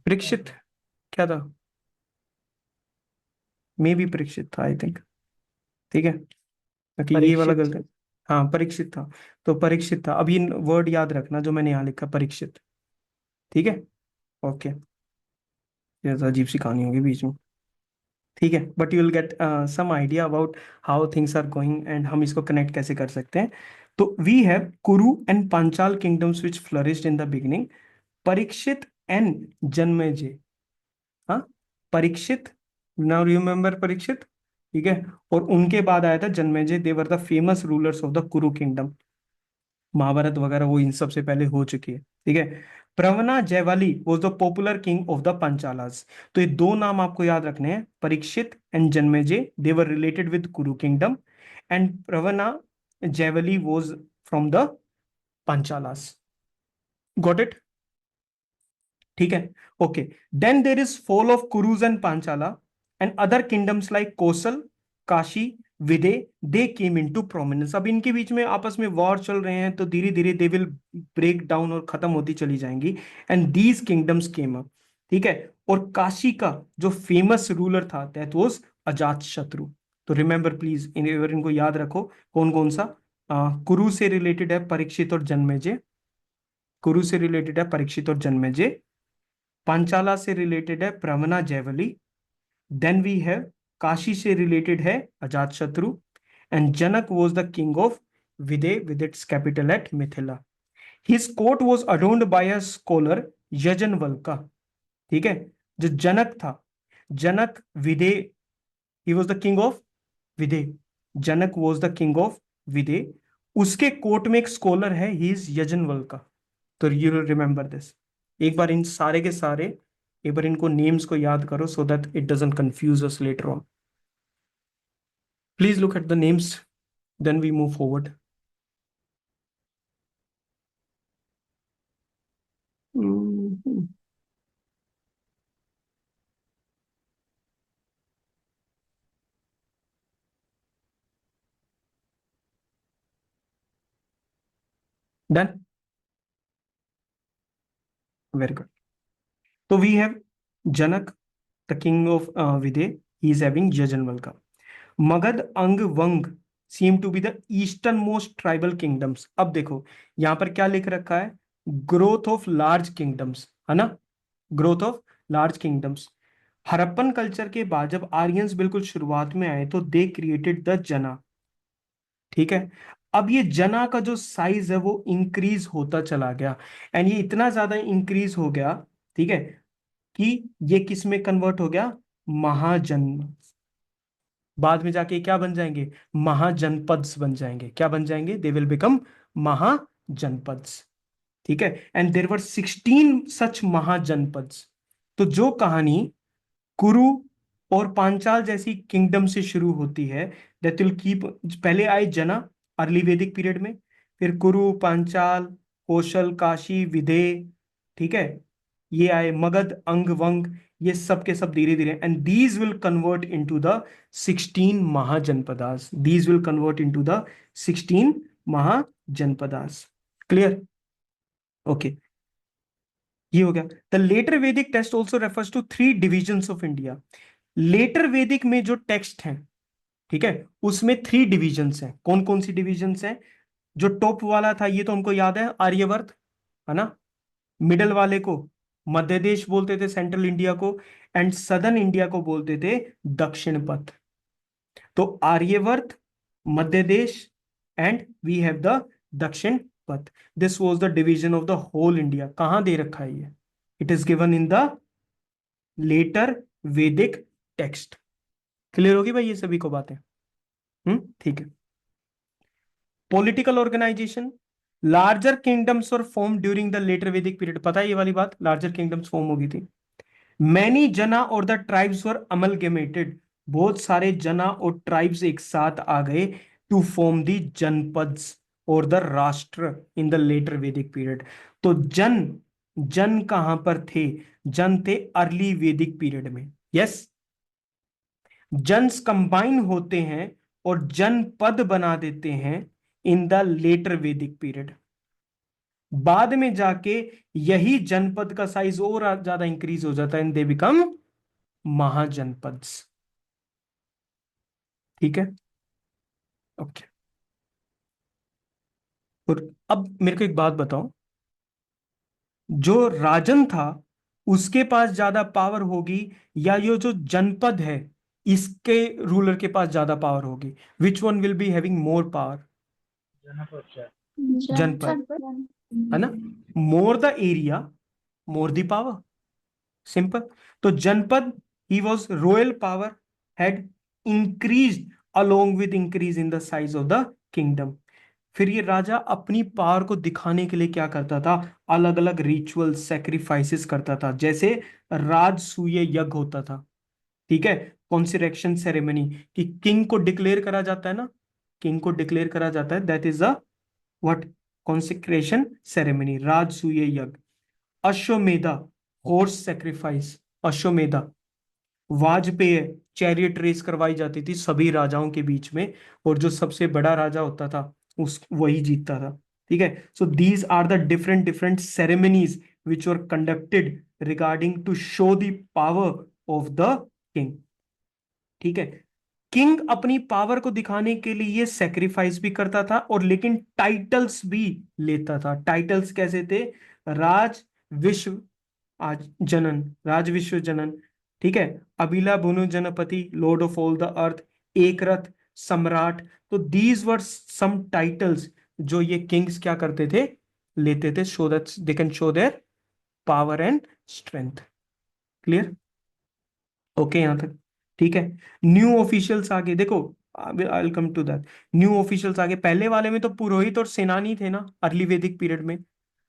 A: Parikshit, क्या था, मे भी परीक्षित था आई थिंक, ठीक है, ताकि ये वाला
C: परीक्षित।
A: गलत है। हाँ परीक्षित था, तो परीक्षित था। अब ये वर्ड याद रखना जो मैंने यहाँ लिखा, परीक्षित, ठीक है, ओके। ये तो अजीब सी कहानी होगी बीच में, ठीक है, but you will get some idea about how things are going and हम इसको कनेक्ट कैसे कर सकते हैं। तो we have Kuru and Panchal kingdoms which flourished in the beginning, Parikshit and Janmejay. हाँ, परीक्षित, नाउ रिमेम्बर परीक्षित, ठीक है, और उनके बाद आया था Janamejaya, they were the famous rulers of the Kuru kingdom. Mahabharata वगैरह वो इन सबसे पहले हो चुकी है, ठीक है। Pravahana Jaivali was the popular king of the Panchalas. तो ये दो नाम आपको याद रखने हैं, Parikshit and Janamejaya, they were related with Kuru kingdom, and Pravahana Jaivali was from the Panchalas. Got it, ठीक है, okay. Then there is fall of Kurus and Panchala and other kingdoms like Kosala, Kashi, Videha, they came into prominence. अब इनके बीच में आपस में वॉर चल रहे हैं, तो धीरे धीरे दे विल ब्रेक डाउन और खत्म होती चली जाएंगी, and these kingdoms came up, ठीक है। और काशी का जो फेमस रूलर था दैट वाज अजात शत्रु। तो रिमेंबर प्लीज, इनको याद रखो, कौन कौन सा। कुरु से रिलेटेड है परीक्षित और जन्मेजय, कुरु से रिलेटेड है परीक्षित और जन्मेजय, पांचाला से रिलेटेड है Pravahana Jaivali, then we have Kashi से रिलेटेड है Ajatashatru, and Janaka was the king of Videha with its capital at Mithila. His court was adorned by a scholar Yajnavalkya, ठीक है। जो जनक था, Janaka Videha, he was the king of Videha, Janaka was the king of Videha, उसके court में एक scholar है, ही इज यजनवल्का। तो यू रिमेंबर दिस, एक बार इन सारे के सारे, एक बार इनको नेम्स को याद करो so that it doesn't confuse us later on. Please look at the names, then we move forward. Done, very good. तो we have Janaka the king of Videha, he is having Yajnavalkya. Magadh, Anga, Vanga seem to be the eastern most tribal kingdoms. अब देखो यहां पर क्या लिख रखा है, growth of large kingdoms, है ना, growth of large kingdoms. Harappan culture के बाद जब आर्यंस बिल्कुल शुरुआत में आए तो दे क्रिएटेड द जना, ठीक है। अब ये जना का जो साइज है वो इंक्रीज होता चला गया, एंड ये इतना ज्यादा इंक्रीज हो गया, ठीक है, कि ये किस में कन्वर्ट हो गया, महाजन, बाद में जाके क्या बन जाएंगे, महाजनपद्स बन जाएंगे। क्या बन जाएंगे, दे विल बिकम महाजनपद्स, ठीक है। एंड देयर वर 16 सच महाजनपद्स। तो जो कहानी कुरु और पांचाल जैसी किंगडम से शुरू होती है, दैट विल कीप, पहले आए जना अर्ली वैदिक पीरियड में, फिर कुरु, पांचाल, कौशल, काशी, विदेह, ठीक है, ये आए मगध, अंग, वंग, ये सब के सब धीरे धीरे, and these will convert into the 16 Mahajanapadas, these will convert into the 16 Mahajanapadas. Clear, okay, ये हो गया। The later Vedic text also refers to 3 divisions of India. Later Vedic में जो टेक्स्ट हैं, ठीक है, उसमें 3 डिविजन्स हैं। कौन कौन सी डिविजन्स हैं, जो टॉप वाला था ये तो हमको याद है, आर्यवर्त, है ना, मिडल वाले को मध्य देश बोलते थे, सेंट्रल इंडिया को, एंड सदर्न इंडिया को बोलते थे दक्षिण पथ। तो आर्यवर्त, मध्य देश, and we have the Dakshin Path. This was the division of the whole India. कहां दे रखा है ये, it is given in the later Vedic text. Clear होगी भाई ये सभी को बातें, ठीक है। Political organisation, larger kingdoms were form during the later Vedic period. पता है ये वाली बात, लार्जर किंगडम्स फॉर्म होगी थी। मैनी जना और द ट्राइब्स वर अमलगेमेटेड, बहुत सारे जना और ट्राइब्स एक साथ आ गए टू फॉर्म द जनपद्स और द राष्ट्र इन द लेटर वैदिक पीरियड। तो जन, जन कहां पर थे, जन थे अर्ली वैदिक पीरियड में, यस। जन्स कंबाइन होते हैं और जनपद बना देते हैं इन द लेटर वैदिक पीरियड। बाद में जाके यही जनपद का साइज और ज्यादा इंक्रीज हो जाता है, एंड दे बिकम महाजनपद्स, ठीक है, ओके। और अब मेरे को एक बात बताओ, जो राजन था उसके पास ज्यादा पावर होगी, या ये जो जनपद है इसके रूलर के पास ज्यादा पावर होगी? Which one will be having more power?
C: जनपद सर।
A: जनपद, है ना? More the area, more the power, simple. तो जनपद, he was royal power, had increase along with increase in the size of the kingdom. फिर ये राजा अपनी पावर को दिखाने के लिए क्या करता था? अलग अलग रिचुअल सेक्रीफाइसेस करता था, जैसे राजसूय यज्ञ होता था, ठीक है, कॉन्सिरेक्शन सेरेमनी, कि किंग को डिक्लेयर करा जाता है ना, किंग को डिक्लेयर करा जाता है, that is a what? Consecration ceremony, राजसूय यज्ञ। Ashvamedha, horse sacrifice, Ashvamedha. वाजपेय, चैरियट रेस करवाई जाती थी सभी राजाओं के बीच में, और जो सबसे बड़ा राजा होता था उस वही जीतता था, ठीक है। So these are the different different ceremonies which were conducted regarding to show the power of the king, ठीक है। किंग अपनी पावर को दिखाने के लिए सेक्रीफाइस भी करता था, और लेकिन टाइटल्स भी लेता था। टाइटल्स कैसे थे? राज विश्व आज जनन, राज विश्व जनन, ठीक है, अबिला बुनु जनपति, lord of all the earth, एक रथ, सम्राट। तो दीज वर सम टाइटल्स जो ये किंग्स क्या करते थे? लेते थे, so that they can show their power and strength. Clear? Okay यहां तक, ठीक है। न्यू ऑफिशियल्स आगे देखो, I will come to that. New officials आगे, पहले वाले में तो पुरोहित और सेनानी थे ना, अर्ली वैदिक पीरियड में।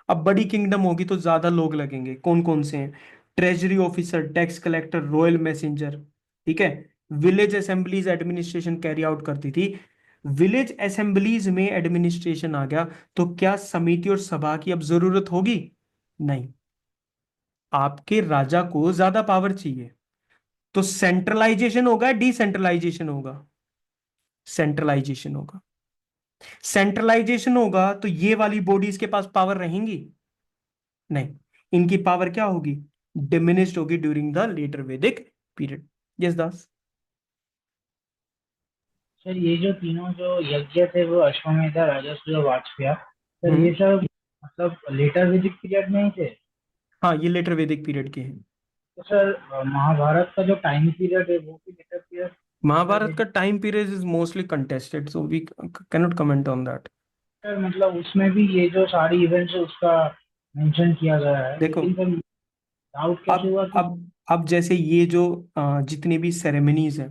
A: अब बड़ी किंगडम होगी तो ज्यादा लोग लगेंगे। कौन कौन से हैं? Treasury officer, tax collector, royal messenger, ठीक है। Village assemblies administration carry out करती थी। विलेज असेंबलीज में एडमिनिस्ट्रेशन आ गया तो क्या समिति और सभा की अब जरूरत होगी? नहीं, आपके राजा को ज्यादा पावर चाहिए, तो सेंट्रलाइजेशन होगा, डिसेंट्रलाइजेशन होगा? सेंट्रलाइजेशन होगा। सेंट्रलाइजेशन होगा तो ये वाली बॉडीज के पास पावर रहेंगी? नहीं, इनकी पावर क्या होगी? डिमिनिश्ड होगी during the later Vedic period. Yes Das.
C: Sir ये जो तीनों जो यज्ञ थे वो अश्वमेधा, राजसूय, वाजपेय, सर
A: हम्म,
C: ये सब मतलब लेटर वैदिक पीरियड में ही थे?
A: हाँ, ये लेटर वैदिक पीरियड के हैं।
C: तो सर महाभारत का जो टाइम पीरियड है वो भी लेटर पीरियड, लेटर
A: महाभारत का
C: Vedic?
A: Time period is mostly contested, so we can not comment on that.
C: Sir मतलब उसमें भी ये जो सारी इवेंट्स है उसका मेंशन किया गया है,
A: देखो,
C: लेकिन सर डाउट कैसे
A: अब
C: हुआ कि
A: अब जैसे ये जो जितनी भी सेरेमनीज है,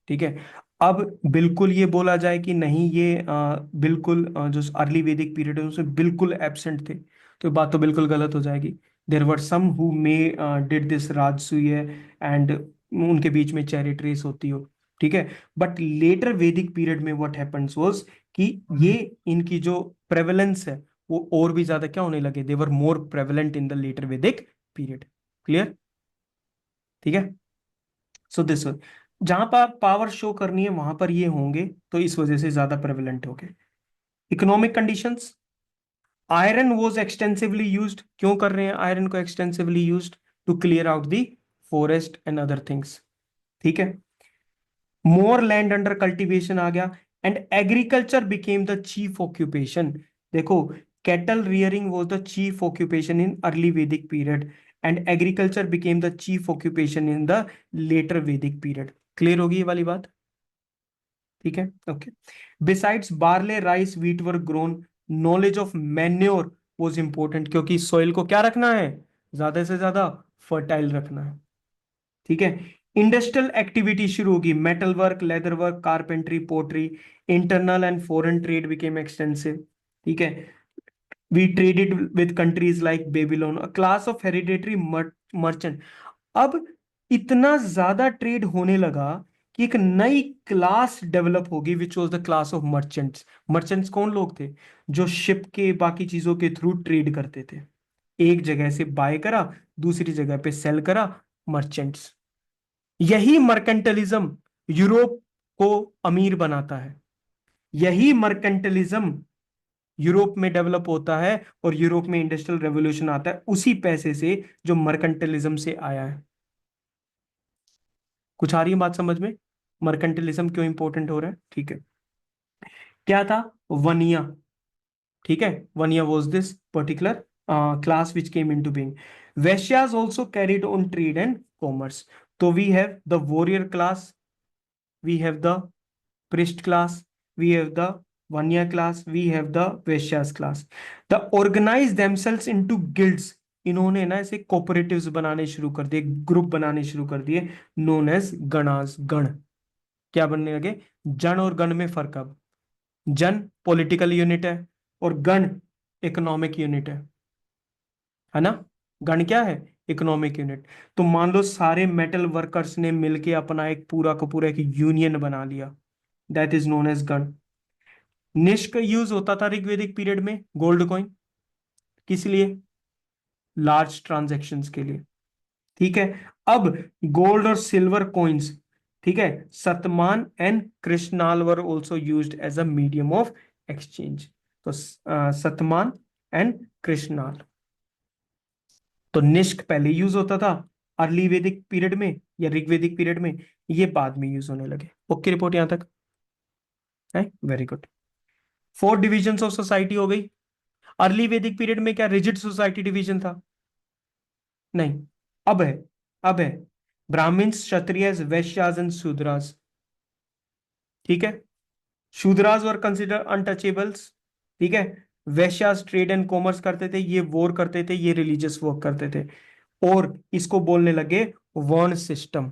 A: ठीक है, अब बिल्कुल ये बोला जाए कि नहीं ये बिल्कुल जो अर्ली वैदिक पीरियड है उसमें बिल्कुल एब्सेंट थे, तो बात तो बिल्कुल गलत हो जाएगी। There were some who may did this rajasuya, and उनके बीच में चैरिट रेस होती हो, ठीक है। बट लेटर वैदिक पीरियड में व्हाट हैपेंस वाज कि ये इनकी जो प्रेवलेंस है वो और भी ज्यादा क्या होने लगे, they were more prevalent in the later Vedic period. Clear? ठीक है। सो दिस, जहां पर पावर शो करनी है वहां पर ये होंगे, तो इस वजह से ज्यादा प्रेवलेंट हो गए। Economic conditions, iron was extensively used. क्यों कर रहे हैं आयरन को extensively used? To clear out the forest and other things, ठीक है। मोर लैंड अंडर कल्टीवेशन आ गया, and agriculture became the chief occupation. देखो, cattle rearing was the chief occupation in early Vedic period, and agriculture became the chief occupation in the later Vedic period. Clear होगी ये वाली बात? ठीक है, okay. Besides barley, rice, wheat were grown. Knowledge of manure was important, क्योंकि soil को क्या रखना है? ज्यादा से ज्यादा फर्टाइल रखना है, ठीक है। इंडस्ट्रियल एक्टिविटी शुरू होगी, metal work, leather work, carpentry, pottery. Internal and foreign trade became extensive, ठीक है। We traded with countries like Babylon, a class of hereditary merchant. अब इतना ज्यादा ट्रेड होने लगा कि एक नई क्लास डेवलप होगी, which was the class of merchants. Merchants कौन लोग थे? जो शिप के बाकी चीजों के थ्रू ट्रेड करते थे, एक जगह से बाय करा, दूसरी जगह पे सेल करा, मर्चेंट्स। यही मर्केंटलिज्म यूरोप को अमीर बनाता है। यही मर्केंटलिज्म यूरोप में डेवलप होता है, और यूरोप में इंडस्ट्रियल रेवोल्यूशन आता है उसी पैसे से जो मर्केंटलिज्म से आया है। कुछ आ रही है बात समझ में? मर्केंटलिज्म क्यों इंपॉर्टेंट हो रहा है, ठीक है। क्या था? वनिया, ठीक है। Vaniya was this particular class which came into being. Vaishyas also carried on trade and commerce. So we have the warrior class, we have the priest class, we have the Vanya class, we have the Vaishyas class. The organize themselves into guilds. इन्होंने ना ऐसे cooperatives बनाने शुरू कर दिए, group बनाने शुरू कर दिए, नोन एज गणास, गण। क्या बनने लगे? जन और गण में फर्क। अब जन पॉलिटिकल यूनिट है और गण इकोनॉमिक यूनिट है ना? गण क्या है? Economic unit. तो मान लो सारे मेटल वर्कर्स ने मिलके अपना एक पूरा का पूरा एक यूनियन बना लिया, दैट इज नोन एज गण। निष्क यूज होता था ऋग्वेदिक पीरियड में, गोल्ड कॉइन, किस लिए? लार्ज ट्रांजैक्शंस के लिए। ठीक है, अब गोल्ड और सिल्वर कॉइन्स, ठीक है, satamana and krishnala were also used as a medium of exchange. तो सतमान एंड कृष्णाल। तो निष्क पहले यूज होता था अर्ली वैदिक पीरियड में या ऋग्वेदिक पीरियड में, ये बाद में यूज होने लगे। ओके, रिपोर्ट यहां तक है? Very good. 4 divisions of society हो गई। अर्ली वैदिक पीरियड में क्या रिजिड सोसाइटी डिवीजन था? नहीं। अब है ब्राह्मण्स, क्षत्रियस, वैश्यास एंड शूद्रास। ठीक है, शूद्रास वर कंसिडर अनटचेबल्स। ठीक है, वैश्यास ट्रेड एंड कॉमर्स करते थे, ये वॉर करते थे, ये रिलीजियस वर्क करते थे, और इसको बोलने लगे वर्ण सिस्टम,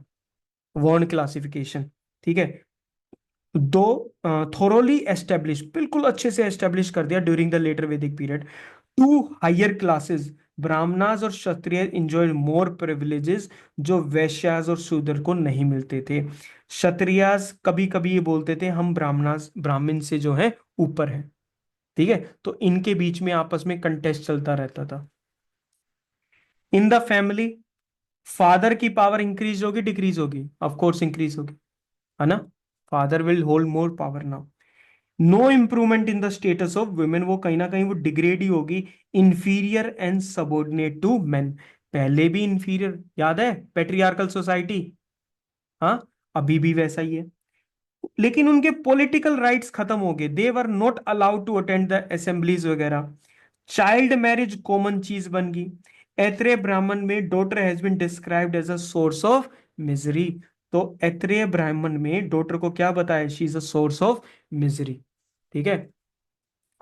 A: वर्ण क्लासिफिकेशन। ठीक है, दो थोरोली एस्टेब्लिश, बिल्कुल अच्छे से एस्टेब्लिश कर दिया during the later Vedic period. To higher classes, Brahmanas और क्षत्रिय इंजॉय मोर प्रिविलेजेस जो वैश्यास और शूद्र को नहीं मिलते थे। क्षत्रियास कभी कभी ये बोलते थे हम ब्राह्मणास, ब्राह्मण से जो है ऊपर है। ठीक है, तो इनके बीच में आपस में कंटेस्ट चलता रहता था। इन द फैमिली, फादर की पावर इंक्रीज होगी डिक्रीज होगी? ऑफ कोर्स इंक्रीज होगी, है ना? Father will hold more power now. No improvement in the status of women, वो कहीं ना कहीं वो डिग्रेड ही होगी। Inferior and subordinate to men, पहले भी इंफीरियर, याद है पेट्रियार्कल सोसाइटी? हाँ, अभी भी वैसा ही है। लेकिन उनके पॉलिटिकल राइट्स खत्म हो गए, they were not allowed to attend the assemblies वगैरह। चाइल्ड मैरिज कॉमन चीज बन गई। ऐत्रेय ब्राह्मण में daughter has been described as a source of misery. तो ऐत्रेय ब्राह्मण में डॉटर को क्या बताया? She is a source of misery. ठीक है,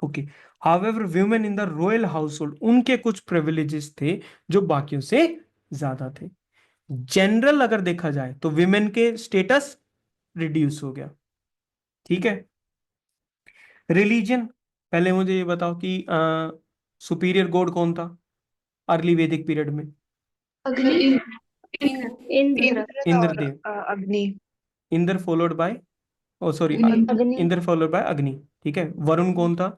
A: okay. However women in the royal household, उनके कुछ प्रिविलेजेस थे जो बाकियों से ज्यादा थे। जनरल अगर देखा जाए तो विमेन के स्टेटस रिड्यूस हो गया। ठीक है, रिलीजन, पहले मुझे ये बताओ कि सुपीरियर गॉड कौन था अर्ली वैदिक पीरियड में?
B: अग्नि।
E: Indra
A: Indradev.
E: Agni
A: Indra followed by, oh sorry,
E: Agni
A: Indra followed bye अग्नि। ठीक है, वरुण कौन था?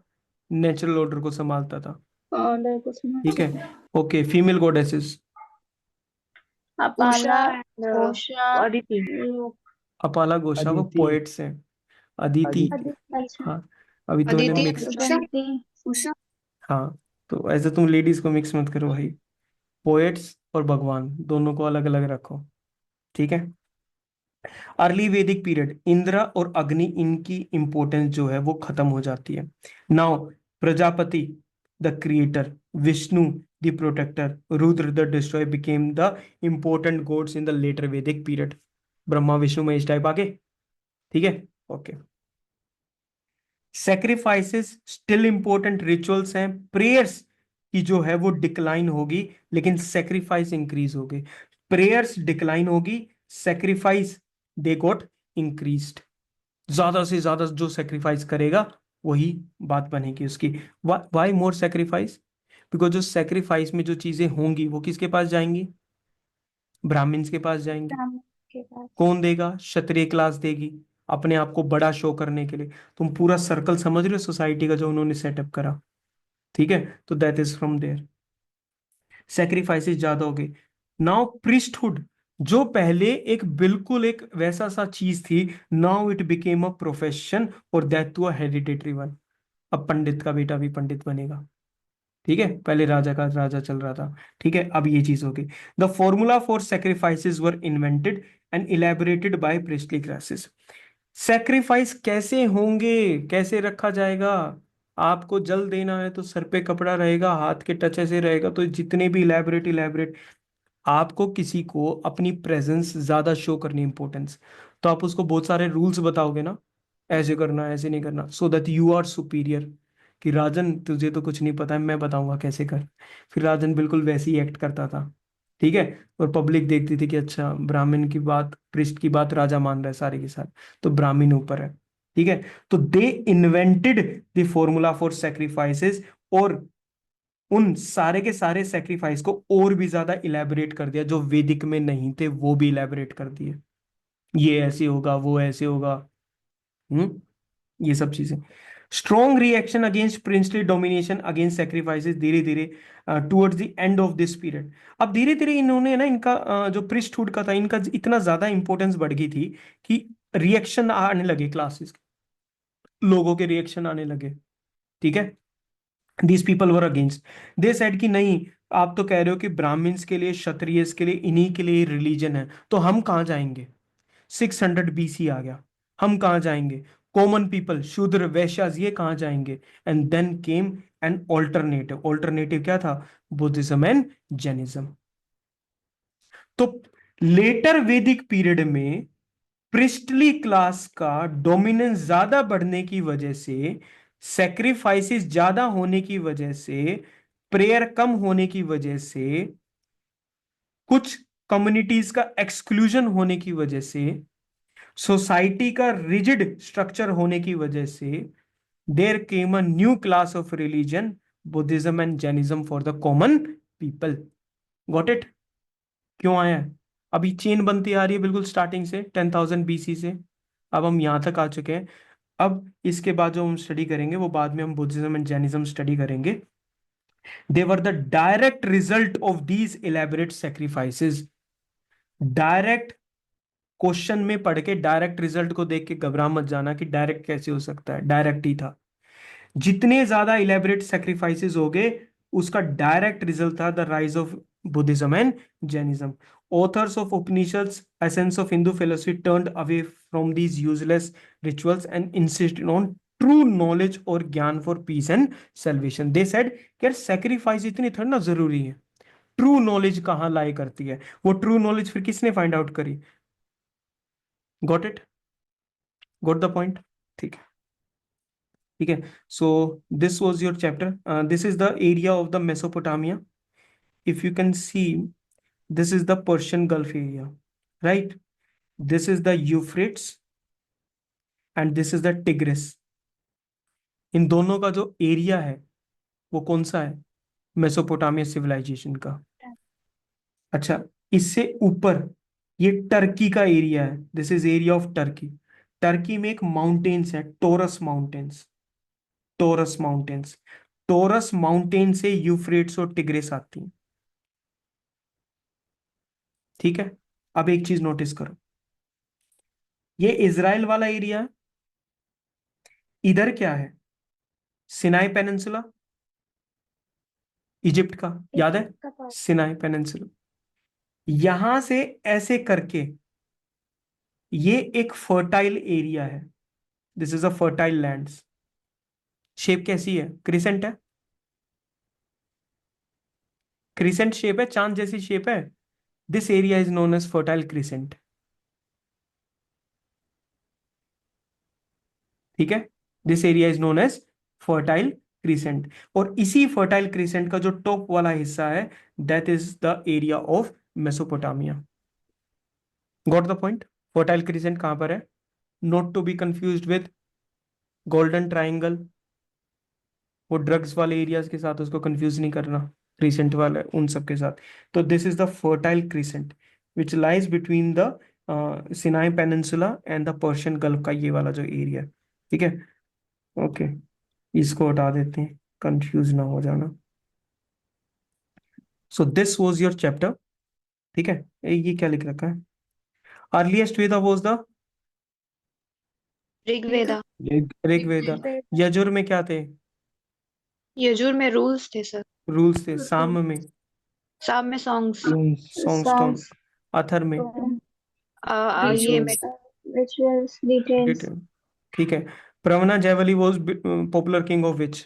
A: नेचुरल ऑर्डर को संभालता था।
E: ऑर्डर को
A: ठीक है, okay. Female goddesses,
E: Apala
B: Usha,
E: Aditi
A: Apala, घोषा, वो
C: अदिति।
A: पोएट्स हैं। अदिति,
E: अच्छा
A: हाँ, अभी तो मैंने
D: अदिति,
A: मिक्स,
B: उषा।
A: हाँ, तो ऐसे तुम लेडीज को मिक्स मत करो भाई। पोएट्स और भगवान दोनों को अलग अलग रखो। ठीक है, अर्ली वैदिक पीरियड, इंद्र और अग्नि, इनकी इंपॉर्टेंस जो है वो खत्म हो जाती है। Now Prajapati the creator, Vishnu the protector, Rudra the destroy became the important gods in the later Vedic period. Brahma Vishnu Mahesh type आगे। ठीक है, okay. Sacrifices still important rituals हैं। प्रेयर्स की जो है वो डिक्लाइन होगी, लेकिन सेक्रीफाइस इंक्रीज होगी। प्रेयर्स डिक्लाइन होगी, सेक्रीफाइस दे गॉट इंक्रीज्ड। ज्यादा से ज्यादा जो सेक्रीफाइस करेगा वही बात बनेगी उसकी। Why more sacrifice? बिकॉज जो सेक्रीफाइस में जो चीजें होंगी वो किसके पास जाएंगी? ब्राह्मण्स के पास जाएंगी।
E: के पास
A: कौन देगा? क्षत्रिय क्लास देगी, अपने आप को बड़ा शो करने के लिए। तुम पूरा सर्कल समझ रहे हो सोसाइटी का जो उन्होंने सेटअप करा? ठीक है, तो that is from there. Sacrifices ज्यादा हो गई। नाउ प्रीस्टहुड, जो पहले एक बिल्कुल एक वैसा सा चीज थी, now it became a profession, और that too a hereditary one. अब पंडित का बेटा भी पंडित बनेगा। ठीक है, पहले राजा का राजा चल रहा था। ठीक है, अब ये चीज हो गई। The formula for sacrifices were invented and elaborated by priestly classes. Sacrifice कैसे होंगे, कैसे रखा जाएगा? आपको जल देना है तो सर पे कपड़ा रहेगा, हाथ के टच ऐसे रहेगा, तो जितने भी इलेबरेट इलेबरेट, आपको किसी को अपनी प्रेजेंस ज्यादा शो करनी इंपॉर्टेंस, तो आप उसको बहुत सारे रूल्स बताओगे ना, ऐसे करना ऐसे नहीं करना, so that you are superior, कि राजन तुझे तो कुछ नहीं पता है, मैं बताऊंगा कैसे कर। फिर राजन बिल्कुल वैसे ही एक्ट करता था, ठीक है। और पब्लिक देखती थी कि अच्छा ब्राह्मण की बात, पृष्ठ की बात राजा मान रहा है सारे के सारे, तो ब्राह्मण ऊपर है, ठीक है। तो they invented the formula for sacrifices, और उन सारे के सारे सेक्रीफाइस को और भी ज्यादा इलेबोरेट कर दिया, जो वैदिक में नहीं थे वो भी इलेबोरेट कर दिए, ये ऐसे होगा वो ऐसे होगा। ये सब चीजें। Strong reaction against princely domination against sacrifices, धीरे धीरे towards the end of this period. अब धीरे धीरे इन्होंने ना, इनका जो प्रिस्टहुड का था, इनका इतना ज्यादा इंपॉर्टेंस बढ़ गई थी कि रिएक्शन आने लगे, क्लासेस लोगों के रिएक्शन आने लगे, ठीक है। These people were against, they said कि नहीं, आप तो कह रहे हो कि ब्राह्मण्स के लिए, क्षत्रियस के लिए, इन्हीं के लिए रिलीजन है, तो हम कहाँ जाएंगे। 600 BC आ गया, हम कहाँ जाएंगे, कॉमन पीपल, शूद्र वैश्यास, ये कहाँ जाएंगे। And then came an alternative, alternative क्या था, बुद्धिज्म एंड जैनिज्म। तो लेटर वैदिक पीरियड में प्रिस्टली क्लास का डोमिनेंस ज्यादा बढ़ने की वजह से, सेक्रीफाइसेस ज्यादा होने की वजह से, प्रेयर कम होने की वजह से, कुछ कम्युनिटीज का एक्सक्लूजन होने की वजह से, सोसाइटी का रिजिड स्ट्रक्चर होने की वजह से, there came a new class of religion, Buddhism and Jainism for the common people. Got it. क्यों आया है। अभी चेन बनती आ रही है बिल्कुल स्टार्टिंग से 10,000 BC से, अब हम यहां तक आ चुके हैं। अब इसके बाद जो हम स्टडी करेंगे वो बाद में हम बुद्धिज्म एंड जैनिज्म स्टडी करेंगे। They were the direct result of these elaborate sacrifices. Direct question में पढ़ के डायरेक्ट रिजल्ट को देख के घबरा मत जाना कि डायरेक्ट कैसे हो सकता है, डायरेक्ट ही था। जितने ज्यादा इलेबोरेट सेक्रीफाइसेस हो गए, उसका डायरेक्ट रिजल्ट था the rise of Buddhism and Jainism. Authors of Upanishads, essence of Hindu philosophy, turned away from these useless rituals and insisted on true knowledge और ज्ञान for piece and salvation. They said कि यार sacrifice इतनी थोड़ी ना जरूरी है, ट्रू नॉलेज कहाँ लाई करती है। वो ट्रू नॉलेज फिर किसने फाइंड आउट करी। Got it, got the point, ठीक है। ठीक है, so this was your chapter, this is the area of the Mesopotamia. If you can see, this is the Persian Gulf area, right. This is the Euphrates and this is the Tigris. इन दोनों का जो area है वो कौन सा है, Mesopotamia civilisation का। अच्छा, इससे ऊपर ये टर्की का एरिया है, this is area of Turkey. Turkey में एक माउंटेन्स है, Taurus mountains, Taurus mountains. Taurus mountain से यूफ्रेट्स और टिग्रिस आती हैं, ठीक है। अब एक चीज नोटिस करो, ये इजराइल वाला एरिया है, इधर क्या है, सिनाई पेनिनसुला, इजिप्ट का, याद है,
E: का पार्ट।
A: सिनाई पेनिनसुला। यहां से ऐसे करके ये एक फर्टाइल एरिया है, this is a fertile lands. Shape कैसी है, क्रिसेंट है, क्रिसेंट शेप है, चांद जैसी शेप है। This area is known as fertile crescent, ठीक है। This area is known as fertile crescent, और इसी फर्टाइल क्रिसेंट का जो टॉप वाला हिस्सा है, that is the area of Mesopotamia. Got the point. Fertile crescent कहां पर है, not to be confused with golden triangle, वो ड्रग्स वाले एरियाज के साथ उसको कंफ्यूज नहीं करना, क्रिसेंट वाले उन सब के साथ। तो this is the fertile crescent which lies between the Sinai peninsula and the Persian gulf का ये वाला जो एरिया, ठीक है। ओके, इसको हटा देते हैं, कंफ्यूज ना हो जाना। सो दिस वाज योर चैप्टर, ठीक है। ये क्या लिख रखा है, earliest Veda was the
B: Rigveda.
A: Rigveda. Yajur में क्या थे,
B: यजुर में रूल्स थे सर।
A: रूल्स थे। साम में
B: साम में सॉन्ग्स।
A: Songs tone. अथर में
B: ये
E: रिचुअल्स, डिटेल्स।
A: डिटेल, ठीक है। Pravana Jaivali was popular king of which?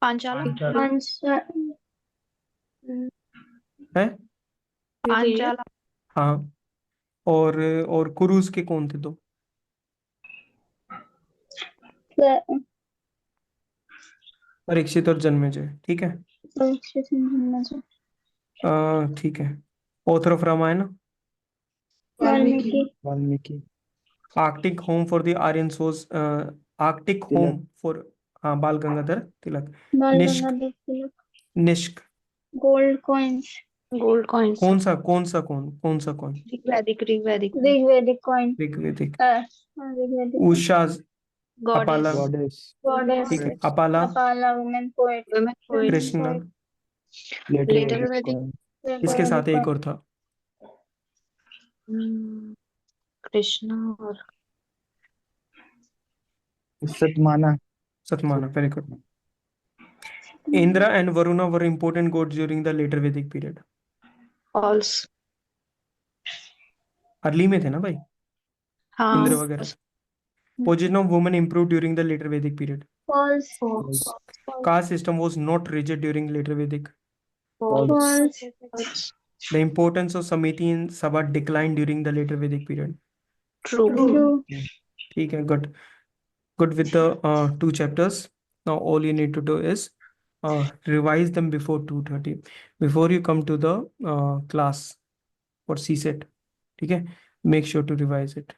B: पांचाला
C: Panchal
E: Pancha.
A: है?
B: पांचाला
A: हाँ, और कुरुस के कौन थे दो? परीक्षित और जन्मेजय, ठीक है। ठीक है। Author of Ramayana?
E: Valmiki.
A: Valmiki. Arctic home for the Aryans was Arctic home for, हाँ, Bal Gangadhar Tilak.
E: Bal
A: nishka,
E: Gangadhar Tilak.
A: Nishka,
E: gold coins.
B: Gold coins
A: कौन सा कौन?
B: Rigvedic
E: Rigvedic coin.
A: Rigvedic.
E: Rigvedic.
A: Usha, Apala,
B: goddess
E: goddess.
A: ठीक है। Apala,
E: Apala women poet.
B: Women poet
A: Krishna,
B: later Vedic
A: इसके साथ एक और था।
B: कृष्णा और
A: Satmana, very good. Indra and Varuna were important gods during the later Vedic period.
B: False
A: early में थे ना भाई,
B: हाँ
A: इंद्र वगैरह। Position of women improved during the later Vedic period.
E: False.
A: Caste system was not rigid during later Vedic.
E: False.
A: The importance of Samiti and Sabha declined during the later Vedic period.
B: True
E: true.
A: ठीक है, good with the two chapters. Now all you need to do is revise them before 2:30, before you come to the class for CSET. ठीक है, make sure to revise it.